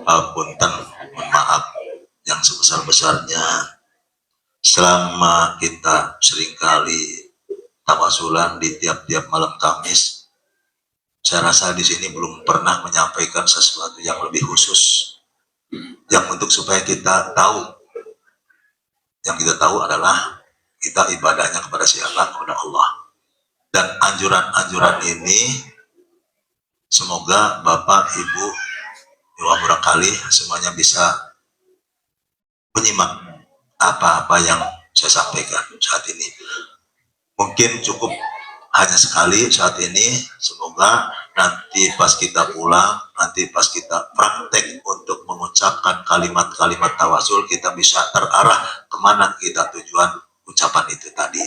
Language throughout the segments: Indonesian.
punten, mohon maaf yang sebesar-besarnya selama kita seringkali tawasulan di tiap-tiap malam Kamis. Saya rasa di sini belum pernah menyampaikan sesuatu yang lebih khusus, yang untuk supaya kita tahu. Yang kita tahu adalah kita ibadahnya kepada siapa? Kepada Allah. Dan anjuran-anjuran ini semoga Bapak, Ibu, barangkali semuanya bisa menyimak apa-apa yang saya sampaikan saat ini. Mungkin cukup hanya sekali saat ini. Semoga nanti pas kita pulang, nanti pas kita praktek untuk mengucapkan kalimat-kalimat tawasul, kita bisa terarah kemana kita tujuan ucapan itu tadi.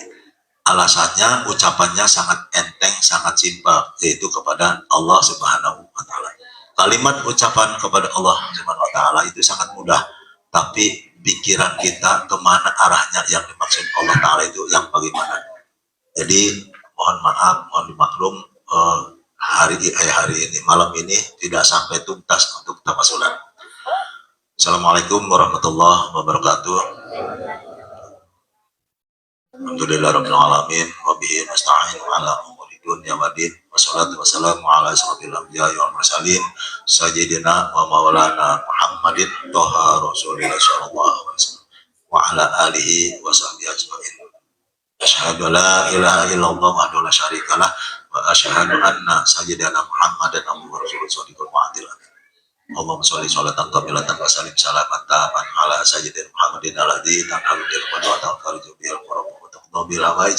Alasannya, ucapannya sangat enteng, sangat simpel, yaitu kepada Allah Subhanahu wa Ta'ala. Kalimat ucapan kepada Allah Subhanahu wa Ta'ala itu sangat mudah, tapi pikiran kita kemana arahnya, yang dimaksud Allah Ta'ala itu yang bagaimana. Jadi mohon maaf, mohon dimaklum, hari ini, malam ini tidak sampai tuntas untuk tawasulan. Assalamualaikum warahmatullahi wabarakatuh. Alhamdulillahirabbil alamin wa bihi nasta'in ala umuri dunya waddin. Wassalatu wassalamu ala asyrofil anbiya'i wal mursalin sayyidina wa maulana Muhammadin toha rasulillah sallallahu alaihi wasallam wa ala alihi wa sahbihi ajma'in. Asyhadu la ilaha illallah wahdahu la syarikalah wa asyhadu anna sayyidina Muhammadan abduhu wa rasuluhu shadiqul mu'adil. Allahumma sholli sholatan kamilatan wa sallim salaman taman ala sayyidina Muhammadin alladzi tanhalu bil qadwa wa ta'fariju bil qurab wa taqdu bil hawaij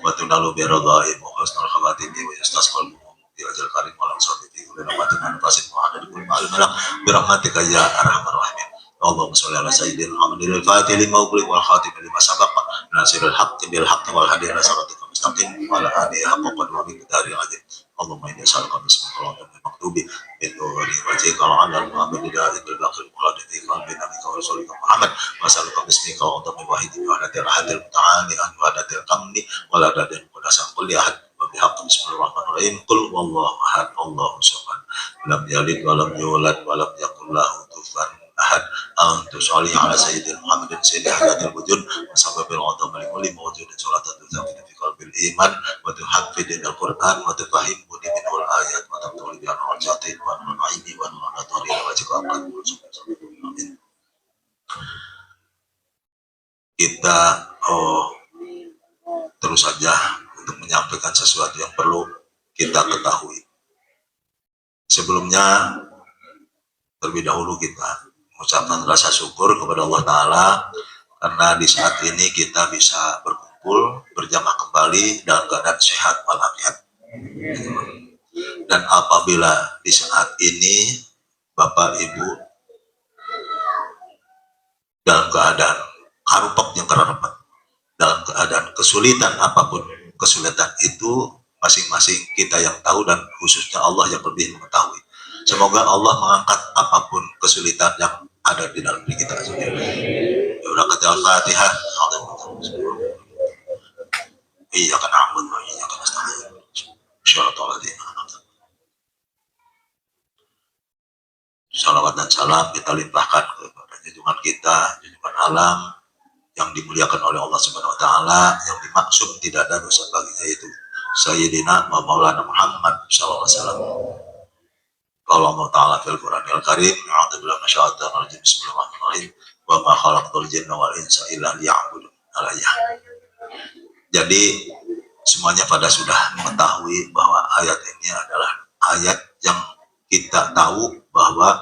wa tunalu bi radha'i wa husnul khawatim wa yastasqal bi ajal karim wa lam sadiqi wa rahmatin anfasin wa hadid kul ma'al malak bi rahmatika ya arhamar rahimin. Allahumma sholli ala sayyidina Muhammadin al-fatih lima ughliq wal khatim lima sabaq nasirul haqqi bil haqqi wal hadi ila siratal mustaqim wa ala alihi haqqa qadrihi wa azim. Allahumma inni as'aluka bismika wa maktubi min nuri wajhika wa 'ala al-mu'min bil bakhil qadati qalbi nabiyika wa rasulika Muhammad wa as'aluka bismika wa wahidi wa hadatil hadil ta'ani an wa hadatil kamni wa la dadin qudasa kulli ahad wa bihaqqi bismillahirrahmanirrahim qul wallahu ahad Allahu samad lam yalid wa lam yulad wa lam yakul lahu kufuwan ahad. Antu sholli ala sayyidina Muhammadin sayyidil hayatil wujud wa sababil utama li mawjudin salatan tuzakkina fi qalbil iman wa tuhaffidil Qur'an wa tufahim budi minul ayat wa taqtuli bi al-jatin wa al-aini wa al-nadari wa jikakan. Amin. Kita terus saja untuk menyampaikan sesuatu yang perlu kita ketahui. Sebelumnya, terlebih dahulu kita mengucapkan rasa syukur kepada Allah Ta'ala karena di saat ini kita bisa berkumpul, berjamaah kembali dalam keadaan sehat walafiat. Dan apabila di saat ini Bapak Ibu dalam keadaan karupek yang kerapat, dalam keadaan kesulitan apapun, kesulitan itu masing-masing kita yang tahu dan khususnya Allah yang lebih mengetahui. Semoga Allah mengangkat apapun kesulitan yang ada di dalam diri kita. Ya udah kata Al-Fatihah. Iya kan amun, iya kan astagfirullah. Insyaallah. Salawat dan salam kita limpahkan kepada junjungan kita, junjungan alam yang dimuliakan oleh Allah Subhanahu wa Ta'ala, yang dimaksud tidak ada dosa baginya, yaitu Sayyidina wa Maulana Muhammad sallallahu alaihi wasallam. Kalau Allah Ta'ala fil Qur'anil Karim, a'udzubillahi minasyaitonir rajim, bismillahirrahmanirrahim, wa ma khalaqtul jinna wal insa illa liya'budun. Jadi semuanya pada sudah mengetahui bahwa ayat ini adalah ayat yang kita tahu bahwa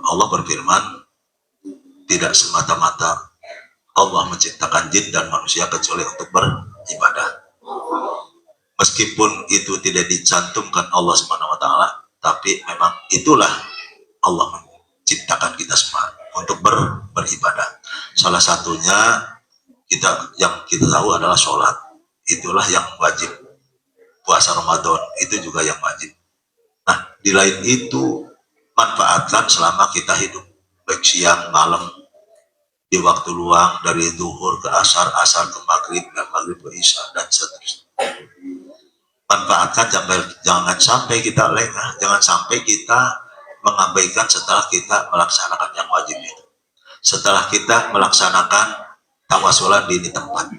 Allah berfirman, tidak semata-mata Allah menciptakan jin dan manusia kecuali untuk beribadah. Meskipun itu tidak dicantumkan Allah Subhanahu wa Ta'ala, tapi memang itulah Allah menciptakan kita semua untuk beribadah. Salah satunya yang kita tahu adalah sholat. Itulah yang wajib. Puasa Ramadan itu juga yang wajib. Nah, di lain itu manfaatkan selama kita hidup, baik siang, malam, di waktu luang dari zuhur ke asar, asar ke maghrib, dan maghrib ke isya, dan seterusnya. Manfaatkan, jangan sampai kita lengah, jangan sampai kita mengabaikan setelah kita melaksanakan yang wajib itu. Setelah kita melaksanakan tawasulan di tempat.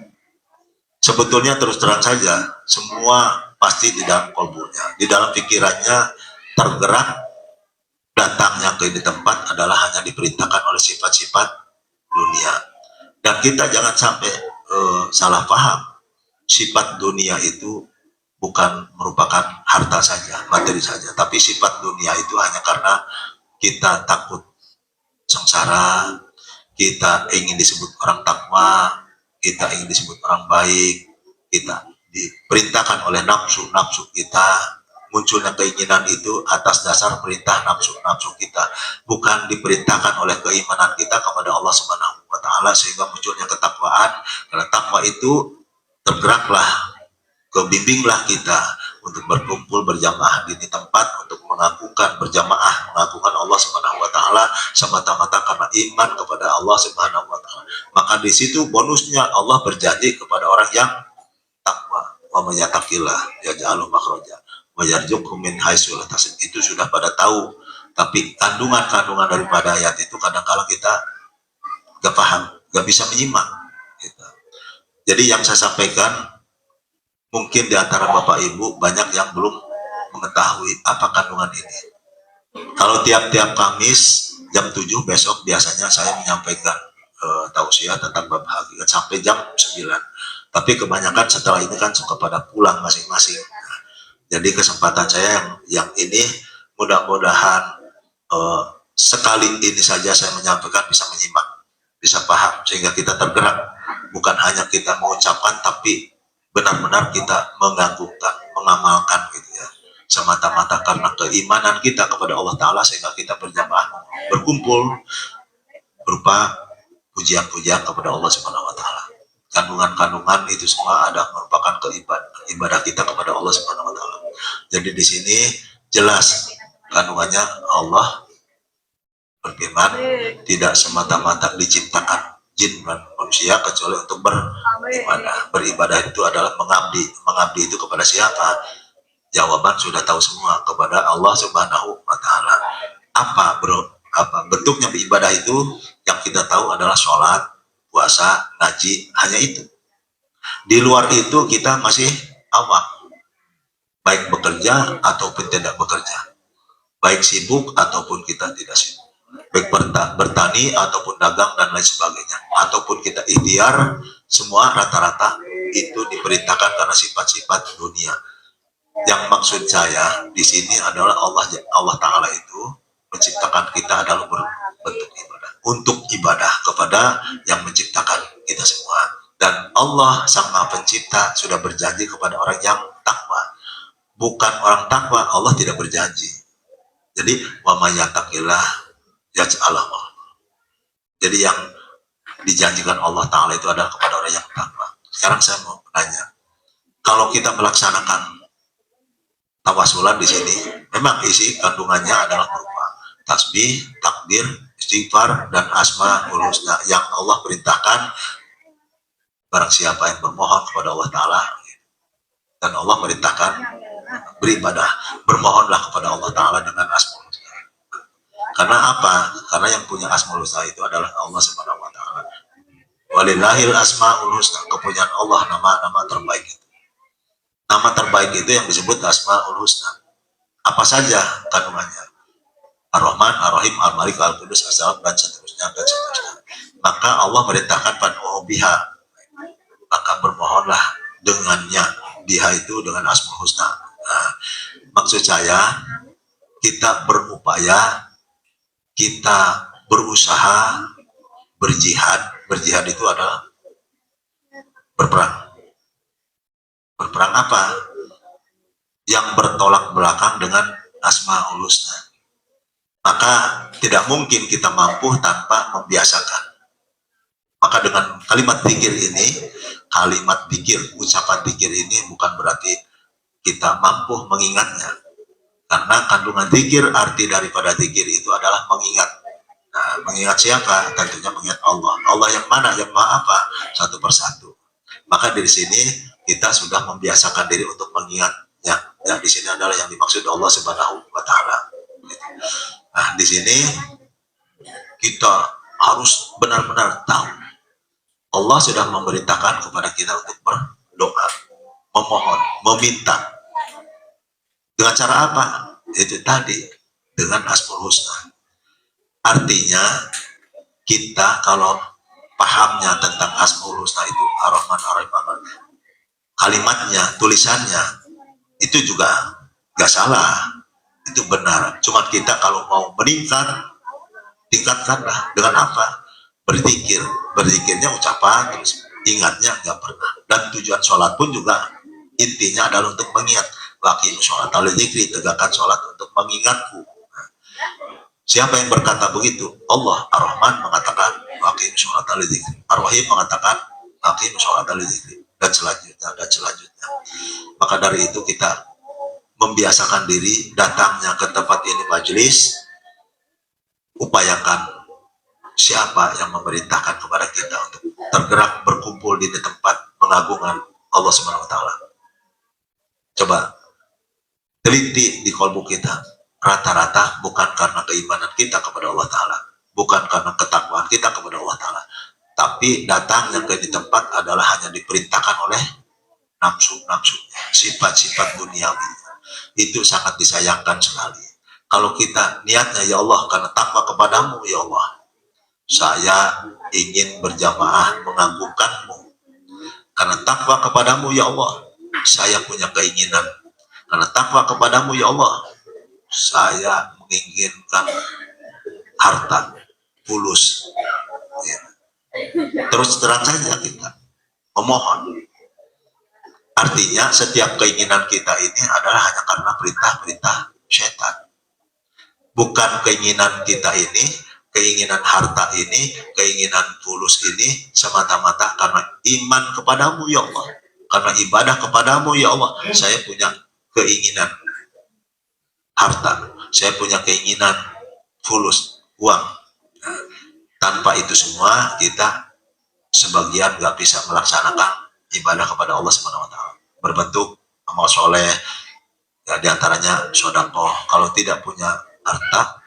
Sebetulnya terus terang saja, semua pasti di dalam kolbunya, di dalam pikirannya tergerak datangnya ke di tempat adalah hanya diperintahkan oleh sifat-sifat dunia. Dan kita jangan sampai salah paham. Sifat dunia itu bukan merupakan harta saja, materi saja, tapi sifat dunia itu hanya karena kita takut sengsara, kita ingin disebut orang takwa, kita ingin disebut orang baik, kita diperintahkan oleh nafsu kita, munculnya keinginan itu atas dasar perintah nafsu kita, bukan diperintahkan oleh keimanan kita kepada Allah Subhanahu wa taala sehingga munculnya ketakwaan. Karena takwa itu tergeraklah, kebimbinglah kita untuk berkumpul berjamaah di tempat untuk mengagungkan berjamaah, mengagungkan Allah Subhanahu wa taala semata-mata karena iman kepada Allah Subhanahu wa taala. Maka di situ bonusnya Allah berjanji kepada orang yang takwa, wa may yattaqillah yaj'al makhraja wa yarzuqhu min haitsu la yahtasib. Itu sudah pada tahu, tapi kandungan-kandungan daripada ayat itu kadang-kala kita gak paham, gak bisa menyimak gitu. Jadi yang saya sampaikan, mungkin di antara Bapak Ibu banyak yang belum mengetahui apa kandungan ini. Kalau tiap-tiap Kamis jam 7 besok biasanya saya menyampaikan tausiah tentang bab hakikat sampai jam 9. Tapi kebanyakan setelah ini kan suka pada pulang masing-masing. Nah, jadi kesempatan saya yang ini mudah-mudahan sekali ini saja saya menyampaikan bisa menyimak, bisa paham sehingga kita tergerak. Bukan hanya kita mengucapkan tapi benar-benar kita menggantungkan, mengamalkan gitu ya, semata-mata karena keimanan kita kepada Allah Ta'ala sehingga kita berjamaah berkumpul berupa pujian-pujian kepada Allah Subhanahu wa Ta'ala. Kandungan-kandungan itu semua ada merupakan ibadah kita kepada Allah Subhanahu wa Ta'ala. Jadi di sini jelas kandungannya Allah berfirman, tidak semata-mata diciptakan jin dan manusia kecuali untuk beribadah. Beribadah itu adalah mengabdi. Mengabdi itu kepada siapa? Jawaban sudah tahu semua, kepada Allah Subhanahu wa taala. Apa bentuknya beribadah itu? Yang kita tahu adalah sholat, puasa, ngaji, hanya itu. Di luar itu kita masih awam, baik bekerja ataupun tidak bekerja, baik sibuk ataupun kita tidak sibuk, baik bertani ataupun dagang dan lain sebagainya, ataupun kita ikhtiar, semua rata-rata itu diperintahkan karena sifat-sifat dunia. Yang maksud saya di sini adalah Allah Ta'ala itu menciptakan kita adalah berbentuk ibadah, untuk ibadah kepada yang menciptakan kita semua. Dan Allah Sang Maha Pencipta sudah berjanji kepada orang yang takwa. Bukan orang takwa Allah tidak berjanji. Jadi wa may yattaqillah yaj'al. Jadi yang dijanjikan Allah Ta'ala itu adalah kepada orang yang takwa. Sekarang saya mau tanya, kalau kita melaksanakan tawasulan di sini, memang isi kandungannya adalah berupa tasbih, takbir, istighfar, dan asmaul husna yang Allah perintahkan. Barang siapa yang bermohon kepada Allah Ta'ala, dan Allah merintahkan beribadah, bermohonlah kepada Allah Ta'ala dengan asmaul husna. Karena apa? Karena yang punya asmaul husna itu adalah Allah Subhanahu wa Ta'ala. Walillahil asmaul husna, kepunyaan Allah nama-nama terbaik itu. Nama terbaik itu yang disebut asmaul husna. Apa saja kandungannya? Ar-Rahman, Ar-Rahim, Al-Malik, Al-Qudus, As-Salam, dan seterusnya, dan seterusnya. Maka Allah merintahkan fad'uhu biha, maka bermohonlah dengannya. Biha itu dengan asmaul husna. Nah, maksud saya, kita berupaya, kita berusaha, berjihad. Berjihad itu adalah berperang. Berperang apa? Yang bertolak belakang dengan asmaul husna. Maka tidak mungkin kita mampu tanpa membiasakan. Maka dengan kalimat zikir ini, kalimat zikir, ucapan zikir ini bukan berarti kita mampu mengingatnya. Karena kandungan zikir, arti daripada zikir itu adalah mengingat. Nah, mengingat siapa? Tentunya mengingat Allah. Allah yang mana? Yang maha apa? Satu persatu. Maka dari sini kita sudah membiasakan diri untuk mengingatnya. Ya, di sini adalah yang dimaksud Allah Subhanahu wa Ta'ala. Nah, di sini kita harus benar-benar tahu Allah sudah memerintahkan kepada kita untuk berdoa, memohon, meminta. Dengan cara apa? Itu tadi, dengan Asmaul Husna. Artinya kita kalau pahamnya tentang Asmaul Husna itu Ar-Rahman Ar-Rahim, kalimatnya, tulisannya itu juga gak salah, itu benar. Cuma kita kalau mau meningkat, tingkatkanlah dengan apa? Berzikir, berzikirnya ucapan, terus ingatnya gak pernah. Dan tujuan sholat pun juga intinya adalah untuk mengingat. Waqimus sholat al-dzikri, tegakkan sholat untuk mengingatku. Siapa yang berkata begitu? Allah. Ar-Rahman mengatakan waqimus sholat al-dzikri, Ar-Rahim mengatakan waqimus sholat al-dzikri, dan selanjutnya dan selanjutnya. Maka dari itu kita membiasakan diri datangnya ke tempat ini majelis, upayakan siapa yang memerintahkan kepada kita untuk tergerak berkumpul di tempat pengagungkan Allah Subhanahu wa taala. Coba teliti di kolbu kita, rata-rata bukan karena keimanan kita kepada Allah taala, bukan karena ketakwaan kita kepada Allah taala, tapi datangnya ke di tempat adalah hanya diperintahkan oleh nafsu-nafsunya, sifat-sifat duniawi. Itu sangat disayangkan sekali. Kalau kita niatnya, ya Allah, karena takwa kepadamu, ya Allah, saya ingin berjamaah mengagungkanmu. Karena takwa kepadamu, ya Allah, saya punya keinginan. Karena takwa kepadamu, ya Allah, saya menginginkan harta, fulus. Ya. Terus terang saja kita memohon. Artinya setiap keinginan kita ini adalah hanya karena perintah-perintah setan. Bukan keinginan kita ini, keinginan harta ini, keinginan tulus ini semata-mata karena iman kepadamu, ya Allah. Karena ibadah kepadamu, ya Allah. Saya punya keinginan harta, saya punya keinginan fulus, uang. Nah, tanpa itu semua kita sebagian gak bisa melaksanakan ibadah kepada Allah Subhanahu wa taala berbentuk amal soleh, ya, diantaranya sedekah. Kalau tidak punya harta,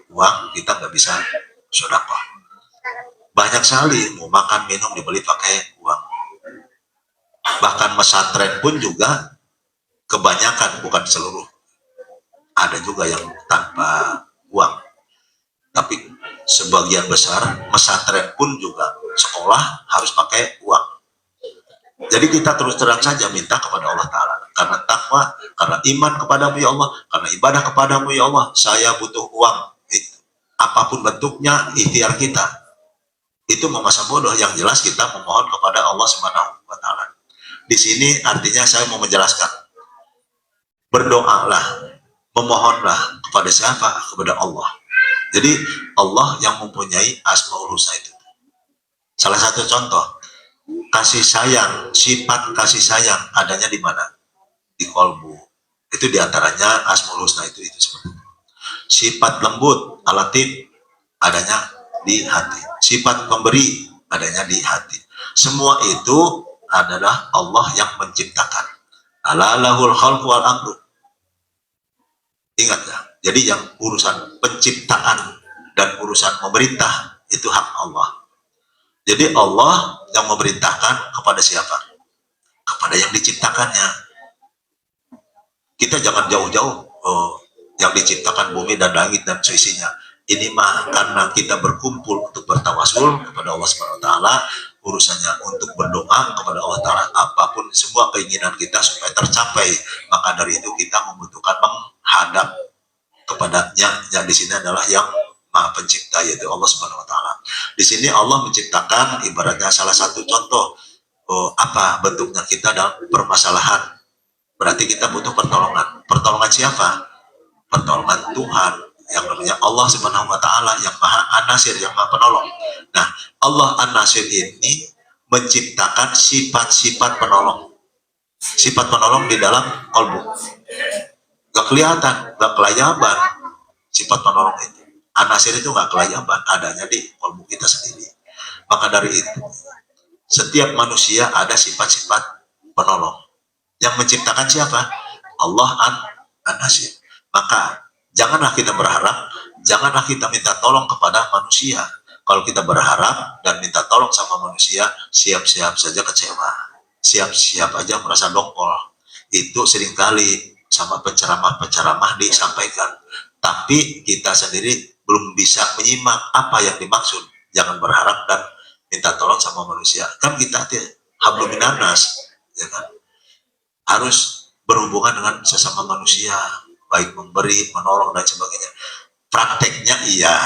uang, kita nggak bisa sedekah. Banyak sekali mau makan minum dibeli pakai uang. Bahkan pesantren pun juga kebanyakan, bukan seluruh, ada juga yang tanpa uang. Tapi sebagian besar pesantren pun juga sekolah harus pakai uang. Jadi kita terus terang saja minta kepada Allah Ta'ala. Karena takwa, karena iman kepadamu, ya Allah, karena ibadah kepadamu, ya Allah, saya butuh uang. Itu. Apapun bentuknya, ikhtiar kita. Itu mau masa bodoh. Yang jelas kita memohon kepada Allah Subhanahu wa Ta'ala. Di sini artinya saya mau menjelaskan. Berdoalah, memohonlah kepada siapa? Kepada Allah. Jadi Allah yang mempunyai Asmaul Husna itu. Salah satu contoh, kasih sayang, sifat kasih sayang adanya di mana? Di kolbu. Itu diantaranya Asmaul Husna itu seperti itu. Sifat lembut, alatif adanya di hati. Sifat pemberi adanya di hati. Semua itu adalah Allah yang menciptakan. Ala lahul khalqu wal amru. Ingat ya. Jadi yang urusan penciptaan dan urusan pemerintah itu hak Allah. Jadi Allah yang memerintahkan kepada siapa? Kepada yang diciptakannya. Kita jangan jauh-jauh yang diciptakan bumi dan langit dan seisinya. Ini mah karena kita berkumpul untuk bertawasul kepada Allah Subhanahu wa taala, urusannya untuk berdoa kepada Allah Ta'ala, apapun semua keinginan kita supaya tercapai. Maka dari itu kita membutuhkan menghadap kepadanya, yang di sini adalah yang Maha Pencipta, yaitu Allah Subhanahu wa taala. Di sini Allah menciptakan, ibaratnya salah satu contoh apa bentuknya kita dalam permasalahan. Berarti kita butuh pertolongan. Pertolongan siapa? Pertolongan Tuhan yang namanya Allah Subhanahu wa taala, yang Maha An-Nasir, yang Maha Penolong. Nah, Allah An-Nasir ini menciptakan sifat-sifat penolong. Sifat penolong di dalam kolbu. Gak kelihatan, gak kelayaban sifat penolong itu. An-Nasir itu gak kelayaban, adanya di kolbu kita sendiri. Maka dari itu, setiap manusia ada sifat-sifat penolong. Yang menciptakan siapa? Allah An-Nasir. Maka janganlah kita berharap janganlah kita minta tolong kepada manusia. Kalau kita berharap dan minta tolong sama manusia, siap-siap saja kecewa, siap-siap aja merasa dongkol. Itu seringkali sama penceramah-penceramah disampaikan, tapi kita sendiri belum bisa menyimak apa yang dimaksud. Jangan berharap dan minta tolong sama manusia. Kan kita hablum minannas, ya kan? Harus berhubungan dengan sesama manusia, baik memberi, menolong dan sebagainya. Prakteknya iya,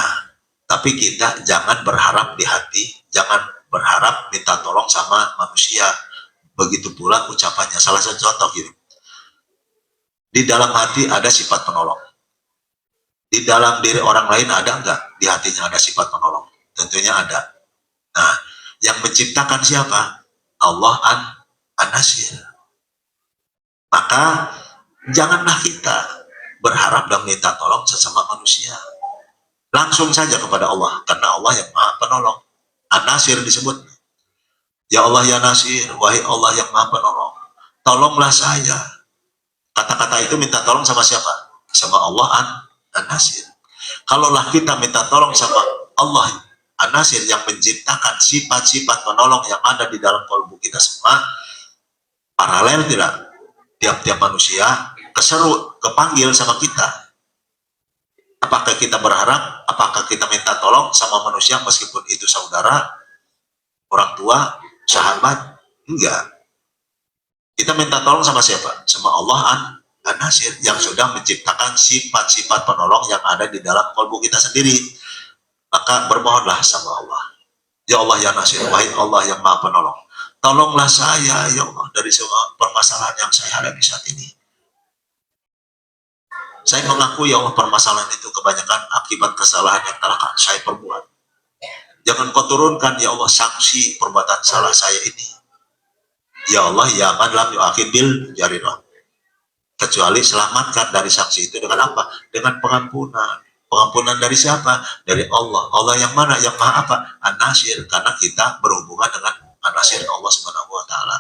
tapi kita jangan berharap di hati, jangan berharap minta tolong sama manusia. Begitu pula ucapannya. Salah satu contoh gini, di dalam hati ada sifat penolong. Di dalam diri orang lain ada enggak? Di hatinya ada sifat penolong? Tentunya ada. Nah, yang menciptakan siapa? Allah An-Nasir. Maka janganlah kita berharap dan minta tolong sesama manusia. Langsung saja kepada Allah, karena Allah yang Maha Penolong. An-Nasir disebut. Ya Allah ya Nasir, wahai Allah yang Maha Penolong, tolonglah saya. Kata-kata itu minta tolong sama siapa? Sama Allah An-Nasir. Kalaulah kita minta tolong sama Allah An-Nasir yang menciptakan sifat-sifat penolong yang ada di dalam kalbu kita semua, paralel tidak? Tiap-tiap manusia keseru, kepanggil sama kita. Apakah kita berharap, apakah kita minta tolong sama manusia meskipun itu saudara, orang tua, sahabat? Enggak. Kita minta tolong sama siapa? Sama Allah An-Nasir yang sudah menciptakan sifat-sifat penolong yang ada di dalam kalbu kita sendiri. Maka bermohonlah sama Allah. Ya Allah ya Nasir, wahai Allah yang Maha Penolong, tolonglah saya ya Allah dari semua permasalahan yang saya hadapi saat ini. Saya mengaku ya Allah permasalahan itu kebanyakan akibat kesalahan yang telah saya perbuat. Jangan kau turunkan ya Allah sanksi perbuatan salah saya ini. Ya Allah ya man lam yu'akhid bil jarirah. Kecuali selamatkan dari sanksi itu dengan apa? Dengan pengampunan. Pengampunan dari siapa? Dari Allah. Allah yang mana? Yang Maha apa? An-Nasir. Karena kita berhubungan dengan An-Nasir Allah Subhanahu wa taala.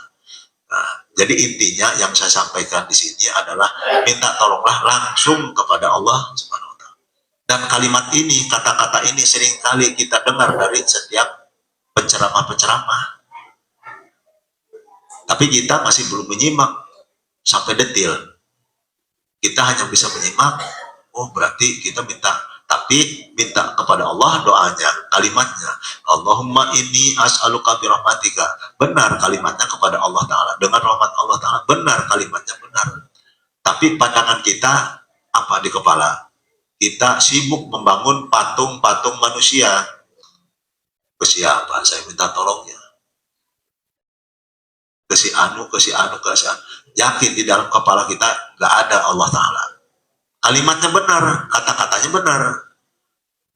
Nah, jadi intinya yang saya sampaikan di sini adalah minta tolonglah langsung kepada Allah Subhanahu wa taala. Dan kalimat ini, kata-kata ini seringkali kita dengar dari setiap penceramah-penceramah. Tapi kita masih belum menyimak sampai detil. Kita hanya bisa menyimak, oh berarti kita minta, tapi minta kepada Allah doanya, kalimatnya. Allahumma inni as'aluka birahmatika. Benar kalimatnya kepada Allah Ta'ala. Dengan rahmat Allah Ta'ala, benar kalimatnya, benar. Tapi pandangan kita apa di kepala? Kita sibuk membangun patung-patung manusia. Ke siapa? Saya minta tolongnya. Ke si anu, ke si anu, ke si anu. Yakin di dalam kepala kita gak ada Allah Ta'ala. Kalimatnya benar, kata-katanya benar,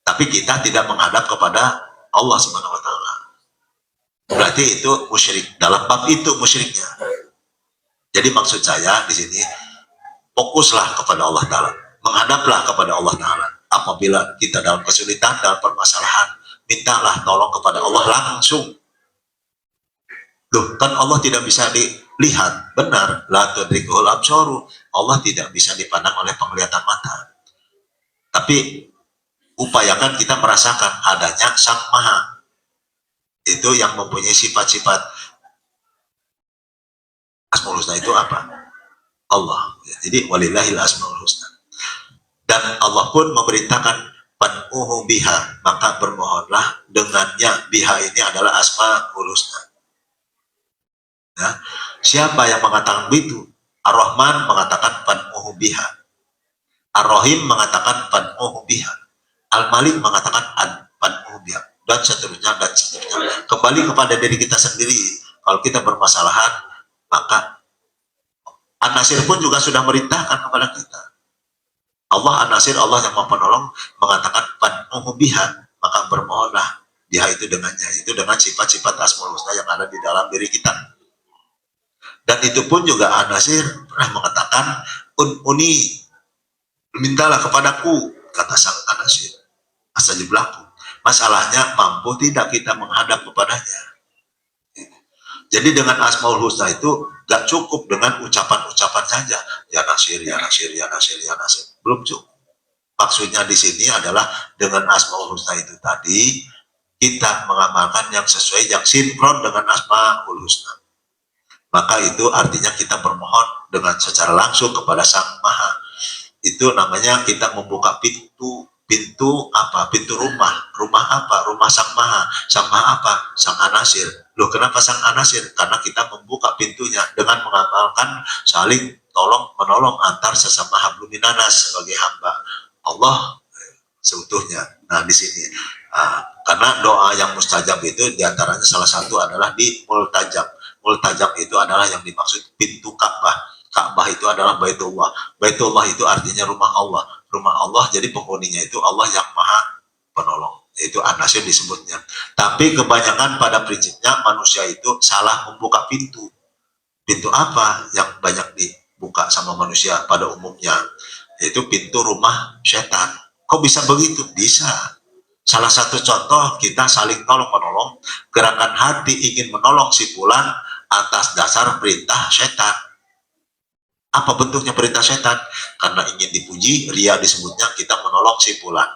tapi kita tidak menghadap kepada Allah Subhanahu wa taala. Berarti itu musyrik. Dalam bab itu musyriknya. Jadi maksud saya di sini, fokuslah kepada Allah Ta'ala, menghadaplah kepada Allah Ta'ala. Apabila kita dalam kesulitan, dalam permasalahan, mintalah tolong kepada Allah langsung. Loh, kan Allah tidak bisa dilihat. Benar, la tudrikuhul absaru. Allah tidak bisa dipandang oleh penglihatan mata. Tapi upayakan kita merasakan adanya Sang Maha. Itu yang mempunyai sifat-sifat. Asmaul Husna itu apa? Allah. Jadi walillahil asmaul husna. Dan Allah pun memerintahkan pan'uhu biha, maka bermohonlah dengannya. Biha ini adalah asmaul husna. Ya. Siapa yang mengatakan begitu? Ar-Rahman mengatakan pan'uhu biha. Ar-Rahim mengatakan pan'uhu biha. Al-Malik mengatakan pan'uhu biha. Dan seterusnya, dan seterusnya. Kembali kepada diri kita sendiri. Kalau kita bermasalahan, maka An-Nasir pun juga sudah merintahkan kepada kita. Allah An-Nasir, Allah yang Maha Penolong, mengatakan pan'uhu biha, maka bermohonlah biha itu dengannya. Itu dengan sifat-sifat Asmaul Husna yang ada di dalam diri kita. Dan itu pun juga An-Nasir pernah mengatakan, Uni, mintalah kepadaku, kata sang An-Nasir. Astajib lakum. Masalahnya mampu tidak kita menghadap kepadanya. Jadi dengan Asmaul Husna itu gak cukup dengan ucapan-ucapan saja. Ya Nasir, ya Nasir, ya Nasir, ya Nasir. Belum cukup. Maksudnya di sini adalah dengan Asmaul Husna itu tadi kita mengamalkan yang sesuai, yang sinkron dengan Asmaul Husna. Maka itu artinya kita bermohon dengan secara langsung kepada Sang Maha. Itu namanya kita membuka pintu apa? Pintu rumah. Rumah apa? Rumah Sang Maha. Sang Maha apa? Sang Anasir. Loh, kenapa Sang Anasir? Karena kita membuka pintunya dengan mengamalkan saling tolong menolong antar sesama hablum minanas sebagai hamba Allah seutuhnya. Nah, di sini karena doa yang mustajab itu diantaranya salah satu adalah di multajab. Multajab itu adalah yang dimaksud pintu Ka'bah. Ka'bah itu adalah Baitullah. Baitullah itu artinya rumah Allah. Rumah Allah, jadi penghuninya itu Allah yang Maha Penolong. Itu An-Nasir disebutnya. Tapi kebanyakan pada prinsipnya manusia itu salah membuka pintu. Pintu apa yang banyak dibuka sama manusia pada umumnya? Yaitu pintu rumah setan. Kok bisa begitu? Bisa. Salah satu contoh, kita saling tolong-menolong, gerakan hati ingin menolong si fulan atas dasar perintah setan. Apa bentuknya perintah setan? Karena ingin dipuji, ria disebutnya kita menolong si fulan.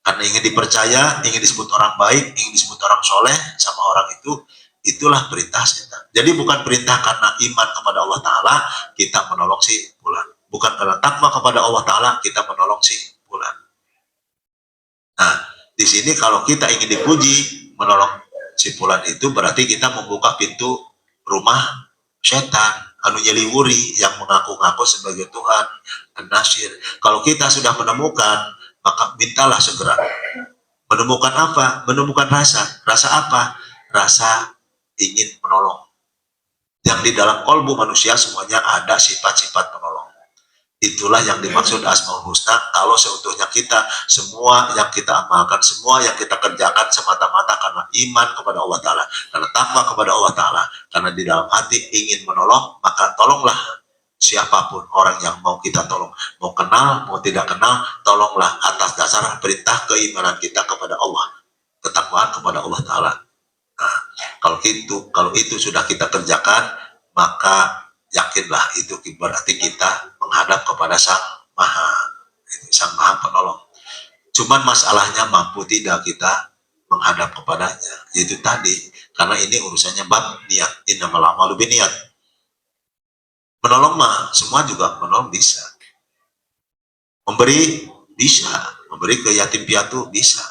Karena ingin dipercaya, ingin disebut orang baik, ingin disebut orang soleh sama orang itu, itulah perintah setan. Jadi bukan perintah karena iman kepada Allah Ta'ala, kita menolong si fulan. Bukan karena takwa kepada Allah Ta'ala, kita menolong si fulan. Nah, di sini kalau kita ingin dipuji, menolong si fulan itu berarti kita membuka pintu rumah setan, anu nyeliwuri yang mengaku-ngaku sebagai Tuhan, An-Nasir. Kalau kita sudah menemukan, maka mintalah segera. Menemukan apa? Menemukan rasa. Rasa apa? Rasa ingin menolong. Yang di dalam kolbu manusia semuanya ada sifat-sifat penolong. Itulah yang dimaksud Asmaul Husna. Kalau seutuhnya kita, semua yang kita amalkan, semua yang kita kerjakan semata-mata karena iman kepada Allah Ta'ala, karena takwa kepada Allah Ta'ala, karena di dalam hati ingin menolong, maka tolonglah siapapun orang yang mau kita tolong. Mau kenal, mau tidak kenal, tolonglah atas dasar perintah keimanan kita kepada Allah, ketakwaan kepada Allah Ta'ala. Nah, kalau itu sudah kita kerjakan, maka yakinlah itu berarti kita menghadap kepada Sang Maha, Sang Maha Penolong. Cuman masalahnya mampu tidak kita menghadap kepadanya, itu tadi, karena ini urusannya bab niat. Innamal a'malu binniyat. Menolong mah semua juga menolong bisa, memberi bisa, memberi ke yatim piatu bisa.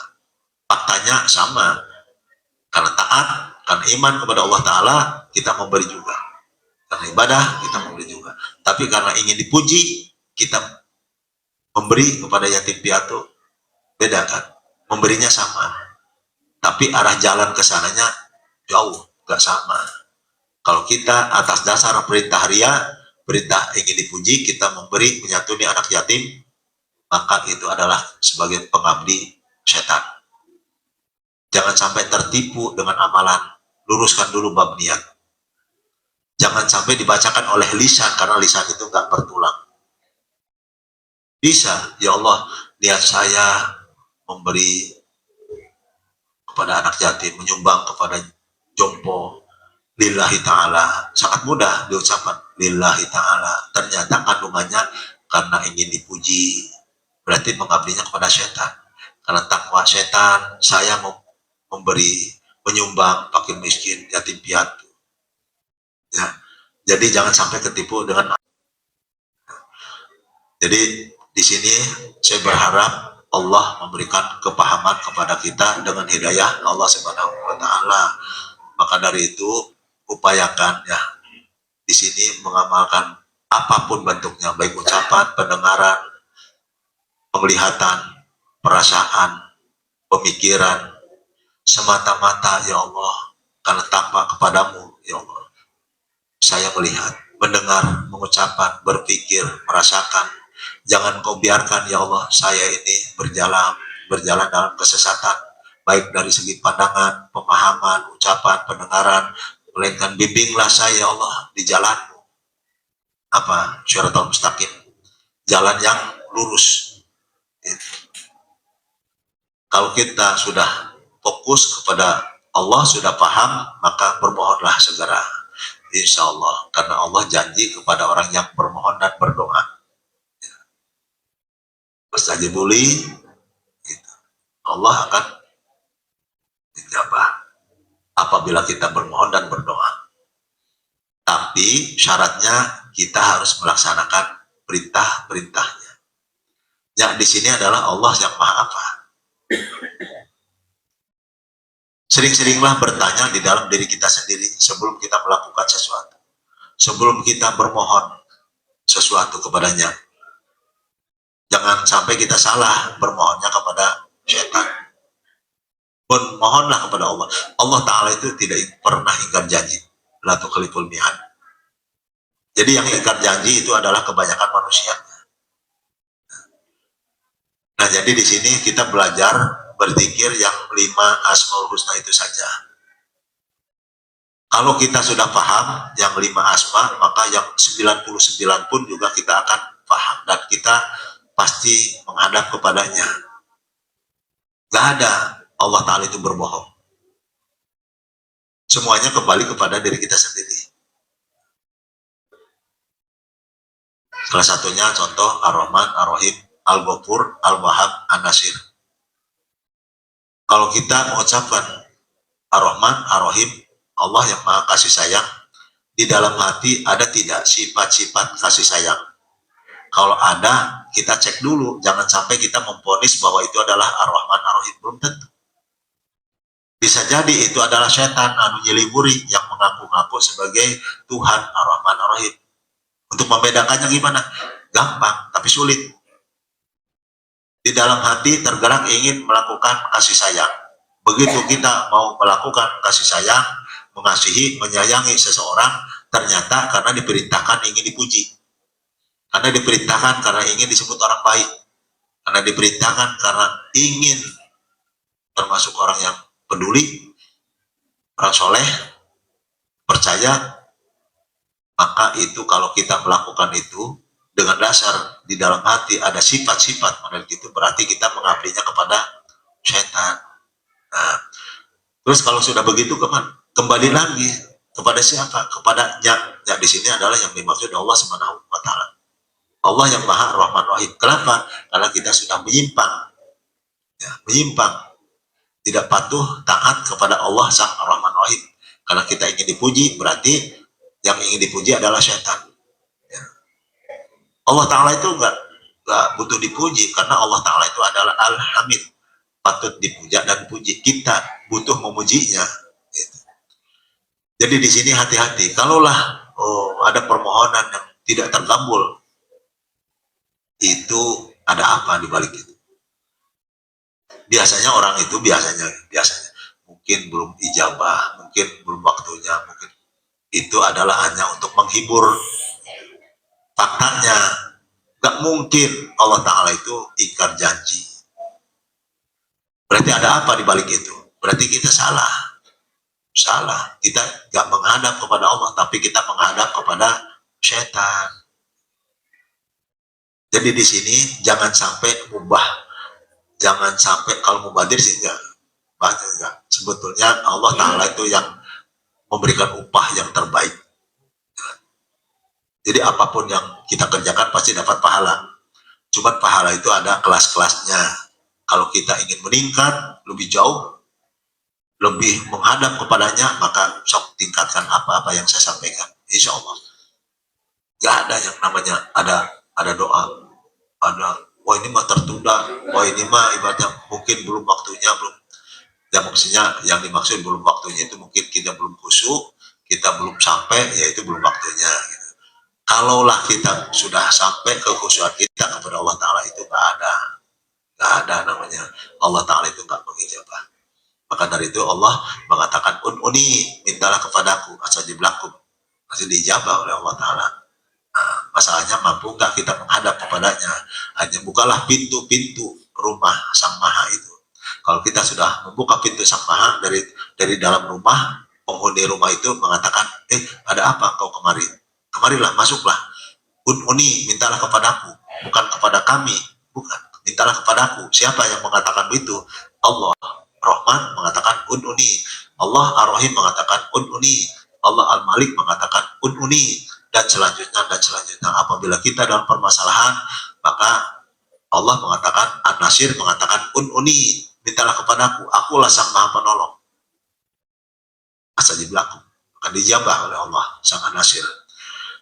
Faktanya sama, karena taat, karena iman kepada Allah Ta'ala, kita memberi juga. Karena ibadah, kita memberi juga. Tapi karena ingin dipuji, kita memberi kepada yatim piatu. Beda kan? Memberinya sama. Tapi arah jalan ke sananya jauh, gak sama. Kalau kita atas dasar perintah ria, perintah ingin dipuji, kita memberi menyantuni anak yatim, maka itu adalah sebagai pengabdi setan. Jangan sampai tertipu dengan amalan. Luruskan dulu bab niat. Jangan sampai dibacakan oleh lisan, karena lisan itu nggak bertulang. Bisa, ya Allah, niat saya memberi kepada anak yatim, menyumbang kepada jompo, lillahi ta'ala. Sangat mudah diucapkan, lillahi ta'ala. Ternyata kandungannya karena ingin dipuji, berarti mengabdinya kepada setan. Karena takwa setan, saya memberi, menyumbang, fakir miskin, yatim piatu. Ya, jadi jangan sampai ketipu dengan. Jadi di sini saya berharap Allah memberikan kepahaman kepada kita dengan hidayah Allah Subhanahu wa Ta'ala. Maka dari itu upayakan ya di sini mengamalkan apapun bentuknya, baik ucapan, pendengaran, penglihatan, perasaan, pemikiran, semata-mata ya Allah karena takwa kepadamu ya Allah. Saya melihat, mendengar, mengucapkan, berpikir, merasakan. Jangan kau biarkan ya Allah saya ini berjalan dalam kesesatan, baik dari segi pandangan, pemahaman, ucapan, pendengaran, melainkan bimbinglah saya ya Allah di jalanmu. Apa? Syaratul mustaqim, jalan yang lurus. Kalau kita sudah fokus kepada Allah, sudah paham, maka bermohonlah segera. Insya Allah, karena Allah janji kepada orang yang bermohon dan berdoa. istajibuli, gitu. Allah akan menjawab apabila kita bermohon dan berdoa. Tapi syaratnya kita harus melaksanakan perintah-perintahnya. Yang di sini adalah Allah yang Maha apa? Sering-seringlah bertanya di dalam diri kita sendiri sebelum kita melakukan sesuatu. Sebelum kita bermohon sesuatu kepadanya. Jangan sampai kita salah bermohonnya kepada setan. Mohonlah kepada Allah. Allah Ta'ala itu tidak pernah ingkar janji. La tukhliful mi'ad. Jadi yang ingkar janji itu adalah kebanyakan manusia. Nah, jadi di sini kita belajar berzikir yang 5 Asmaul Husna itu saja. Kalau kita sudah paham yang 5 asma, maka yang 99 pun juga kita akan paham dan kita pasti menghadap kepadanya. Gak ada Allah Ta'ala itu berbohong. Semuanya kembali kepada diri kita sendiri. Salah satunya contoh Ar-Rahman, Ar-Rahim, Al-Ghafur, Al-Wahhab, An-Nasir. Kalau kita mengucapkan Ar-Rahman, Ar-Rahim, Allah yang Maha Kasih Sayang, di dalam hati ada tidak sifat-sifat kasih sayang? Kalau ada, kita cek dulu. Jangan sampai kita memvonis bahwa itu adalah Ar-Rahman, Ar-Rahim. Belum tentu. Bisa jadi itu adalah setan anu nyeliburi yang mengaku-ngaku sebagai Tuhan Ar-Rahman, Ar-Rahim. Untuk membedakannya gimana? Gampang, tapi sulit. Di dalam hati tergerak ingin melakukan kasih sayang. Begitu kita mau melakukan kasih sayang, mengasihi, menyayangi seseorang, ternyata karena diperintahkan ingin dipuji. Karena diperintahkan karena ingin disebut orang baik. Karena diperintahkan karena ingin termasuk orang yang peduli, orang soleh, percaya. Maka itu kalau kita melakukan itu dengan dasar di dalam hati ada sifat-sifat model itu, berarti kita mengabdinya kepada setan. Nah, terus kalau sudah begitu kembali lagi kepada siapa? Kepada yang di sini adalah yang dimaksud Allah Subhanahu wa Ta'ala. Allah yang Maha Rahman Rahim. Kenapa? Karena kita sudah menyimpang, menyimpang, tidak patuh taat kepada Allah Sang Rahman Rahim. Karena kita ingin dipuji, berarti yang ingin dipuji adalah setan. Allah Ta'ala itu enggak butuh dipuji, karena Allah Ta'ala itu adalah Al-Hamid, patut dipuja dan puji. Kita butuh memujinya. Jadi di sini hati-hati. Kalaulah ada permohonan yang tidak terkabul, itu ada apa di balik itu? Biasanya orang itu biasanya mungkin belum ijabah, mungkin belum waktunya, mungkin itu adalah hanya untuk menghibur. Faktanya gak mungkin Allah Ta'ala itu ingkar janji. Berarti ada apa di balik itu? Berarti kita salah. Kita gak menghadap kepada Allah, tapi kita menghadap kepada setan. Jadi di sini jangan sampai jangan sampai kalau mubadir sih enggak. Sebetulnya Allah Ta'ala itu yang memberikan upah yang terbaik. Jadi apapun yang kita kerjakan pasti dapat pahala. Cuma pahala itu ada kelas-kelasnya. Kalau kita ingin meningkat lebih jauh, lebih menghadap kepadanya, maka sok tingkatkan apa-apa yang saya sampaikan. Insya Allah. Gak ada yang namanya ada doa, wah ini mah tertunda, wah ini mah ibaratnya mungkin belum waktunya, belum. Ya maksudnya yang dimaksud belum waktunya itu mungkin kita belum khusyuk, kita belum sampai, yaitu belum waktunya. Gitu. Kalaulah kita sudah sampai ke khusyuan kita kepada Allah Ta'ala, itu gak ada namanya Allah Ta'ala itu gak mengijabah. Maka dari itu Allah mengatakan ununi, mintalah kepadaku, astajib lakum, masih diijabah oleh Allah Ta'ala. Nah, masalahnya mampu gak kita menghadap kepadanya? Hanya bukalah pintu-pintu rumah Sang Maha itu. Kalau kita sudah membuka pintu Sang Maha dari dalam rumah, penghuni rumah itu mengatakan, ada apa kau kemari? Kemarilah, masuklah. Ununi, mintalah kepadaku, bukan kepada kami, bukan. Mintalah kepadaku. Siapa yang mengatakan begitu? Allah Rahman mengatakan ununi. Allah Ar-Rahim mengatakan ununi. Allah Al-Malik mengatakan ununi. Dan selanjutnya. Apabila kita dalam permasalahan, maka Allah mengatakan, An-Nasir mengatakan, Ununi, mintalah kepadaku, akulah sang maha penolong. Astajib lakum, akan dijabah oleh Allah, sang An-Nasir.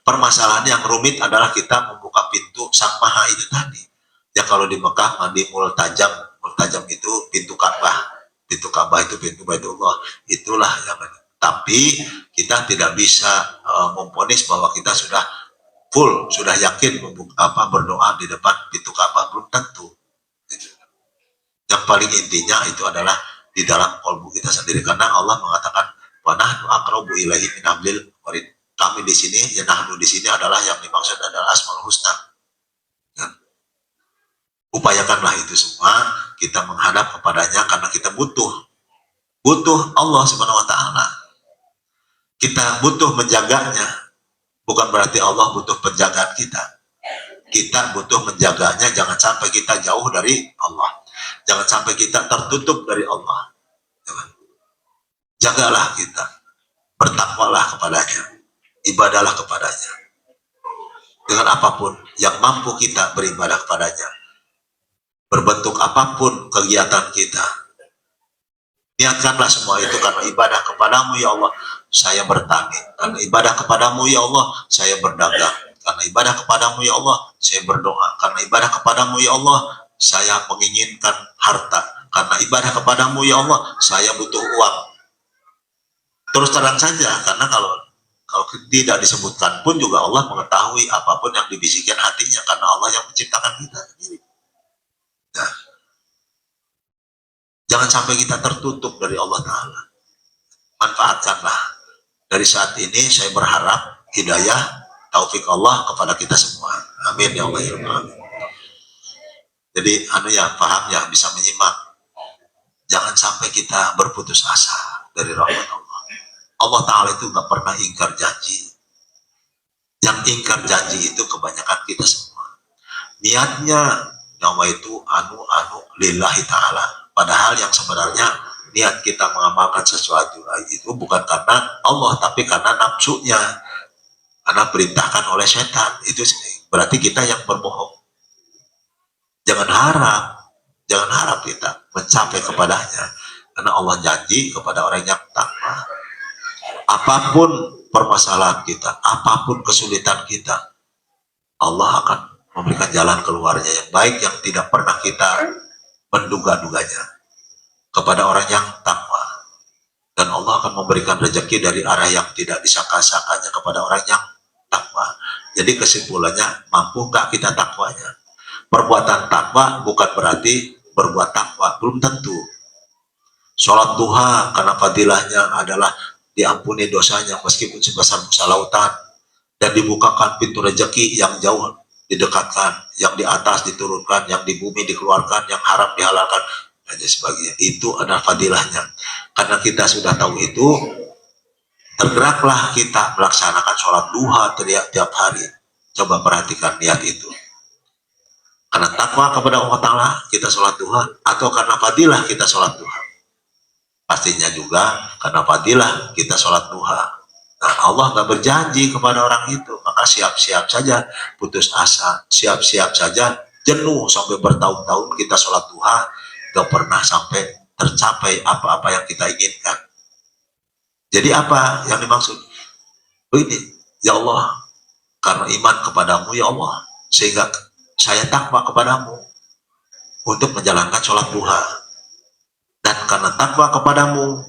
Permasalahan yang rumit adalah kita membuka pintu sang maha itu tadi. Ya kalau di Mekah, di multajam itu pintu Ka'bah. Pintu Ka'bah itu pintu Baitullah. Itulah yang tapi kita tidak bisa memvonis bahwa kita sudah full, sudah yakin berdoa di depan pintu Ka'bah, belum tentu. Yang paling intinya itu adalah di dalam kalbu kita sendiri, karena Allah mengatakan wa nahnu aqrabu ilaihi min hablil warid. Kami di sini, ya nahnu di sini adalah yang dimaksud adalah Asmaul Husna. Ya. Upayakanlah itu semua, kita menghadap kepadanya karena kita butuh Allah Subhanahu wa taala. Kita butuh menjaganya, bukan berarti Allah butuh penjagaan kita. Kita butuh menjaganya, jangan sampai kita jauh dari Allah. Jangan sampai kita tertutup dari Allah. Jagalah kita, bertakwalah kepadanya, ibadahlah kepadanya. Dengan apapun yang mampu kita beribadah kepadanya. Berbentuk apapun kegiatan kita. Niatkanlah semua itu karena ibadah kepadamu ya Allah, saya bertani. Karena ibadah kepadamu ya Allah, saya berdagang. Karena ibadah kepadamu ya Allah, saya berdoa. Karena ibadah kepadamu ya Allah, saya menginginkan harta. Karena ibadah kepadamu ya Allah, saya butuh uang. Terus terang saja, karena kalau tidak disebutkan pun juga Allah mengetahui apapun yang dibisikkan hatinya, karena Allah yang menciptakan kita. Nah, jangan sampai kita tertutup dari Allah Ta'ala. Manfaatkanlah. Dari saat ini saya berharap hidayah, taufik Allah kepada kita semua. Amin ya Allah. Amin. Jadi paham ya, bisa menyimak. Jangan sampai kita berputus asa dari rahmat Allah. Allah Ta'ala itu gak pernah ingkar janji. Yang ingkar janji itu kebanyakan kita semua. Niatnya nyawa itu lillahi ta'ala. Padahal yang sebenarnya niat kita mengamalkan sesuatu itu bukan karena Allah, tapi karena nafsunya, karena perintahkan oleh setan. Itu berarti kita yang berbohong. Jangan harap kita mencapai kepadanya, karena Allah janji kepada orang yang takwa. Apapun permasalahan kita, apapun kesulitan kita, Allah akan memberikan jalan keluarnya yang baik, yang tidak pernah kita menduga-duganya, kepada orang yang takwa. Dan Allah akan memberikan rezeki dari arah yang tidak disangka-sangkanya kepada orang yang takwa. Jadi kesimpulannya, mampu gak kita takwanya? Perbuatan takwa bukan berarti berbuat takwa, belum tentu. Sholat duha karena fadilahnya adalah diampuni dosanya meskipun sebesar musa lautan, dan dibukakan pintu rezeki yang jauh didekatkan, yang di atas diturunkan, yang di bumi dikeluarkan, yang haram dihalalkan, dan sebagainya. Itu adalah fadilahnya. Karena kita sudah tahu itu, tergeraklah kita melaksanakan sholat duha tiap hari. Coba perhatikan niat itu. Karena takwa kepada Allah Ta'ala kita sholat duha, atau karena fadilah kita sholat duha? Pastinya juga karena fadilah kita sholat duha. Nah, Allah gak berjanji kepada orang itu, maka siap-siap saja putus asa, siap-siap saja jenuh sampai bertahun-tahun kita sholat duha, gak pernah sampai tercapai apa-apa yang kita inginkan. Jadi apa yang dimaksud? Ini, ya Allah, karena iman kepadamu ya Allah, sehingga saya takwa kepadamu untuk menjalankan sholat duha. Dan karena takwa kepadamu,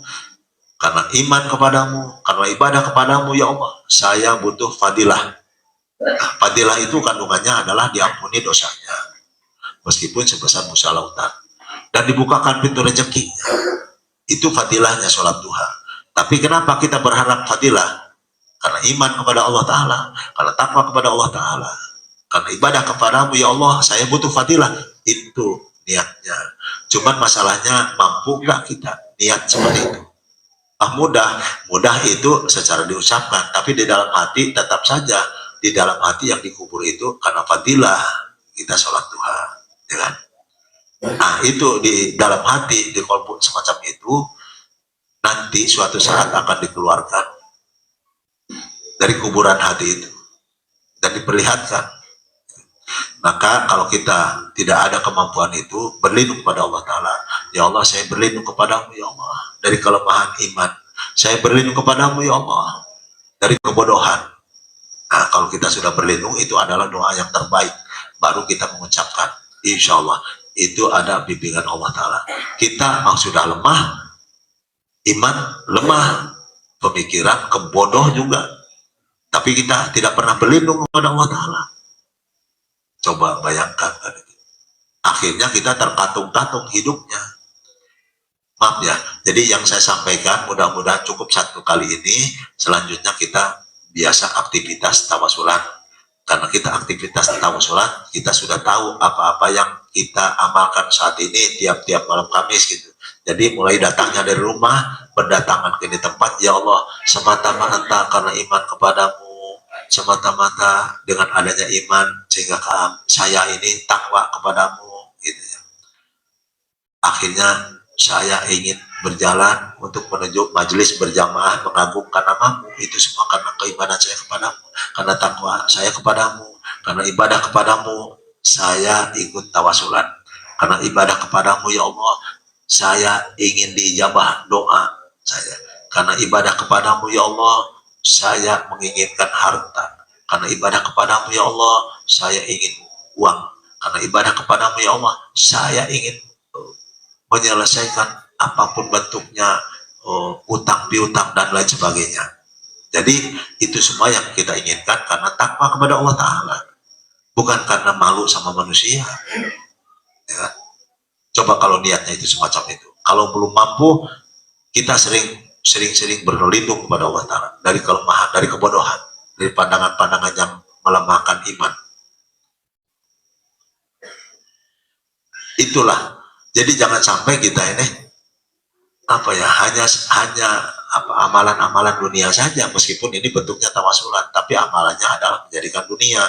karena iman kepadamu, karena ibadah kepadamu ya Allah, saya butuh fadilah. Nah, fadilah itu kandungannya adalah diampuni dosanya, meskipun sebesar musa lautan, dan dibukakan pintu rezeki. Itu fadilahnya sholat duha. Tapi kenapa kita berharap fadilah? Karena iman kepada Allah Ta'ala, karena takwa kepada Allah Ta'ala, karena ibadah kepadamu ya Allah, saya butuh fadilah. Itu niatnya. Cuman masalahnya, mampu nggak kita niat seperti itu? Mudah itu secara diucapkan, tapi di dalam hati tetap saja, di dalam hati yang dikubur itu karena fadilah kita sholat duha, ya kan? Nah, itu di dalam hati, di kolbu semacam itu, nanti suatu saat akan dikeluarkan dari kuburan hati itu dan diperlihatkan. Maka kalau kita tidak ada kemampuan itu, berlindung kepada Allah Ta'ala. Ya Allah, saya berlindung kepadamu ya Allah dari kelemahan iman. Saya berlindung kepadamu ya Allah dari kebodohan. Nah, kalau kita sudah berlindung, itu adalah doa yang terbaik. Baru kita mengucapkan, insya Allah itu ada bimbingan Allah Ta'ala. Kita sudah lemah, iman lemah, pemikiran kebodoh juga, tapi kita tidak pernah berlindung kepada Allah Ta'ala. Coba bayangkan kan itu. Akhirnya kita terkatung-katung hidupnya. Maaf ya, jadi yang saya sampaikan mudah-mudahan cukup satu kali ini. Selanjutnya kita biasa aktivitas tawasulan. Karena kita aktivitas tawasulan, kita sudah tahu apa-apa yang kita amalkan saat ini tiap-tiap malam Kamis gitu. Jadi mulai datangnya dari rumah, berdatangan ke ini tempat, ya Allah, semata-mata karena iman kepadamu, semata-mata dengan adanya iman sehingga saya ini takwa kepadamu gitu ya. Akhirnya saya ingin berjalan untuk menuju majelis berjamaah mengagungkan namamu. Itu semua karena keimanan saya kepadamu, karena takwa saya kepadamu, karena ibadah kepadamu saya ikut tawasulan, karena ibadah kepadamu ya Allah saya ingin diijabah doa saya, karena ibadah kepadamu ya Allah saya menginginkan harta, karena ibadah kepadamu ya Allah saya ingin uang, karena ibadah kepadamu ya Allah saya ingin menyelesaikan apapun bentuknya, utang piutang dan lain sebagainya. Jadi itu semua yang kita inginkan karena takwa kepada Allah Ta'ala, bukan karena malu sama manusia ya. Coba kalau niatnya itu semacam itu, kalau belum mampu, kita sering berlindung kepada Allah Ta'ala dari kelemahan, dari kebodohan, dari pandangan-pandangan yang melemahkan iman. Itulah, jadi jangan sampai kita ini hanya amalan-amalan dunia saja, meskipun ini bentuknya tawasulan, tapi amalannya adalah menjadikan dunia,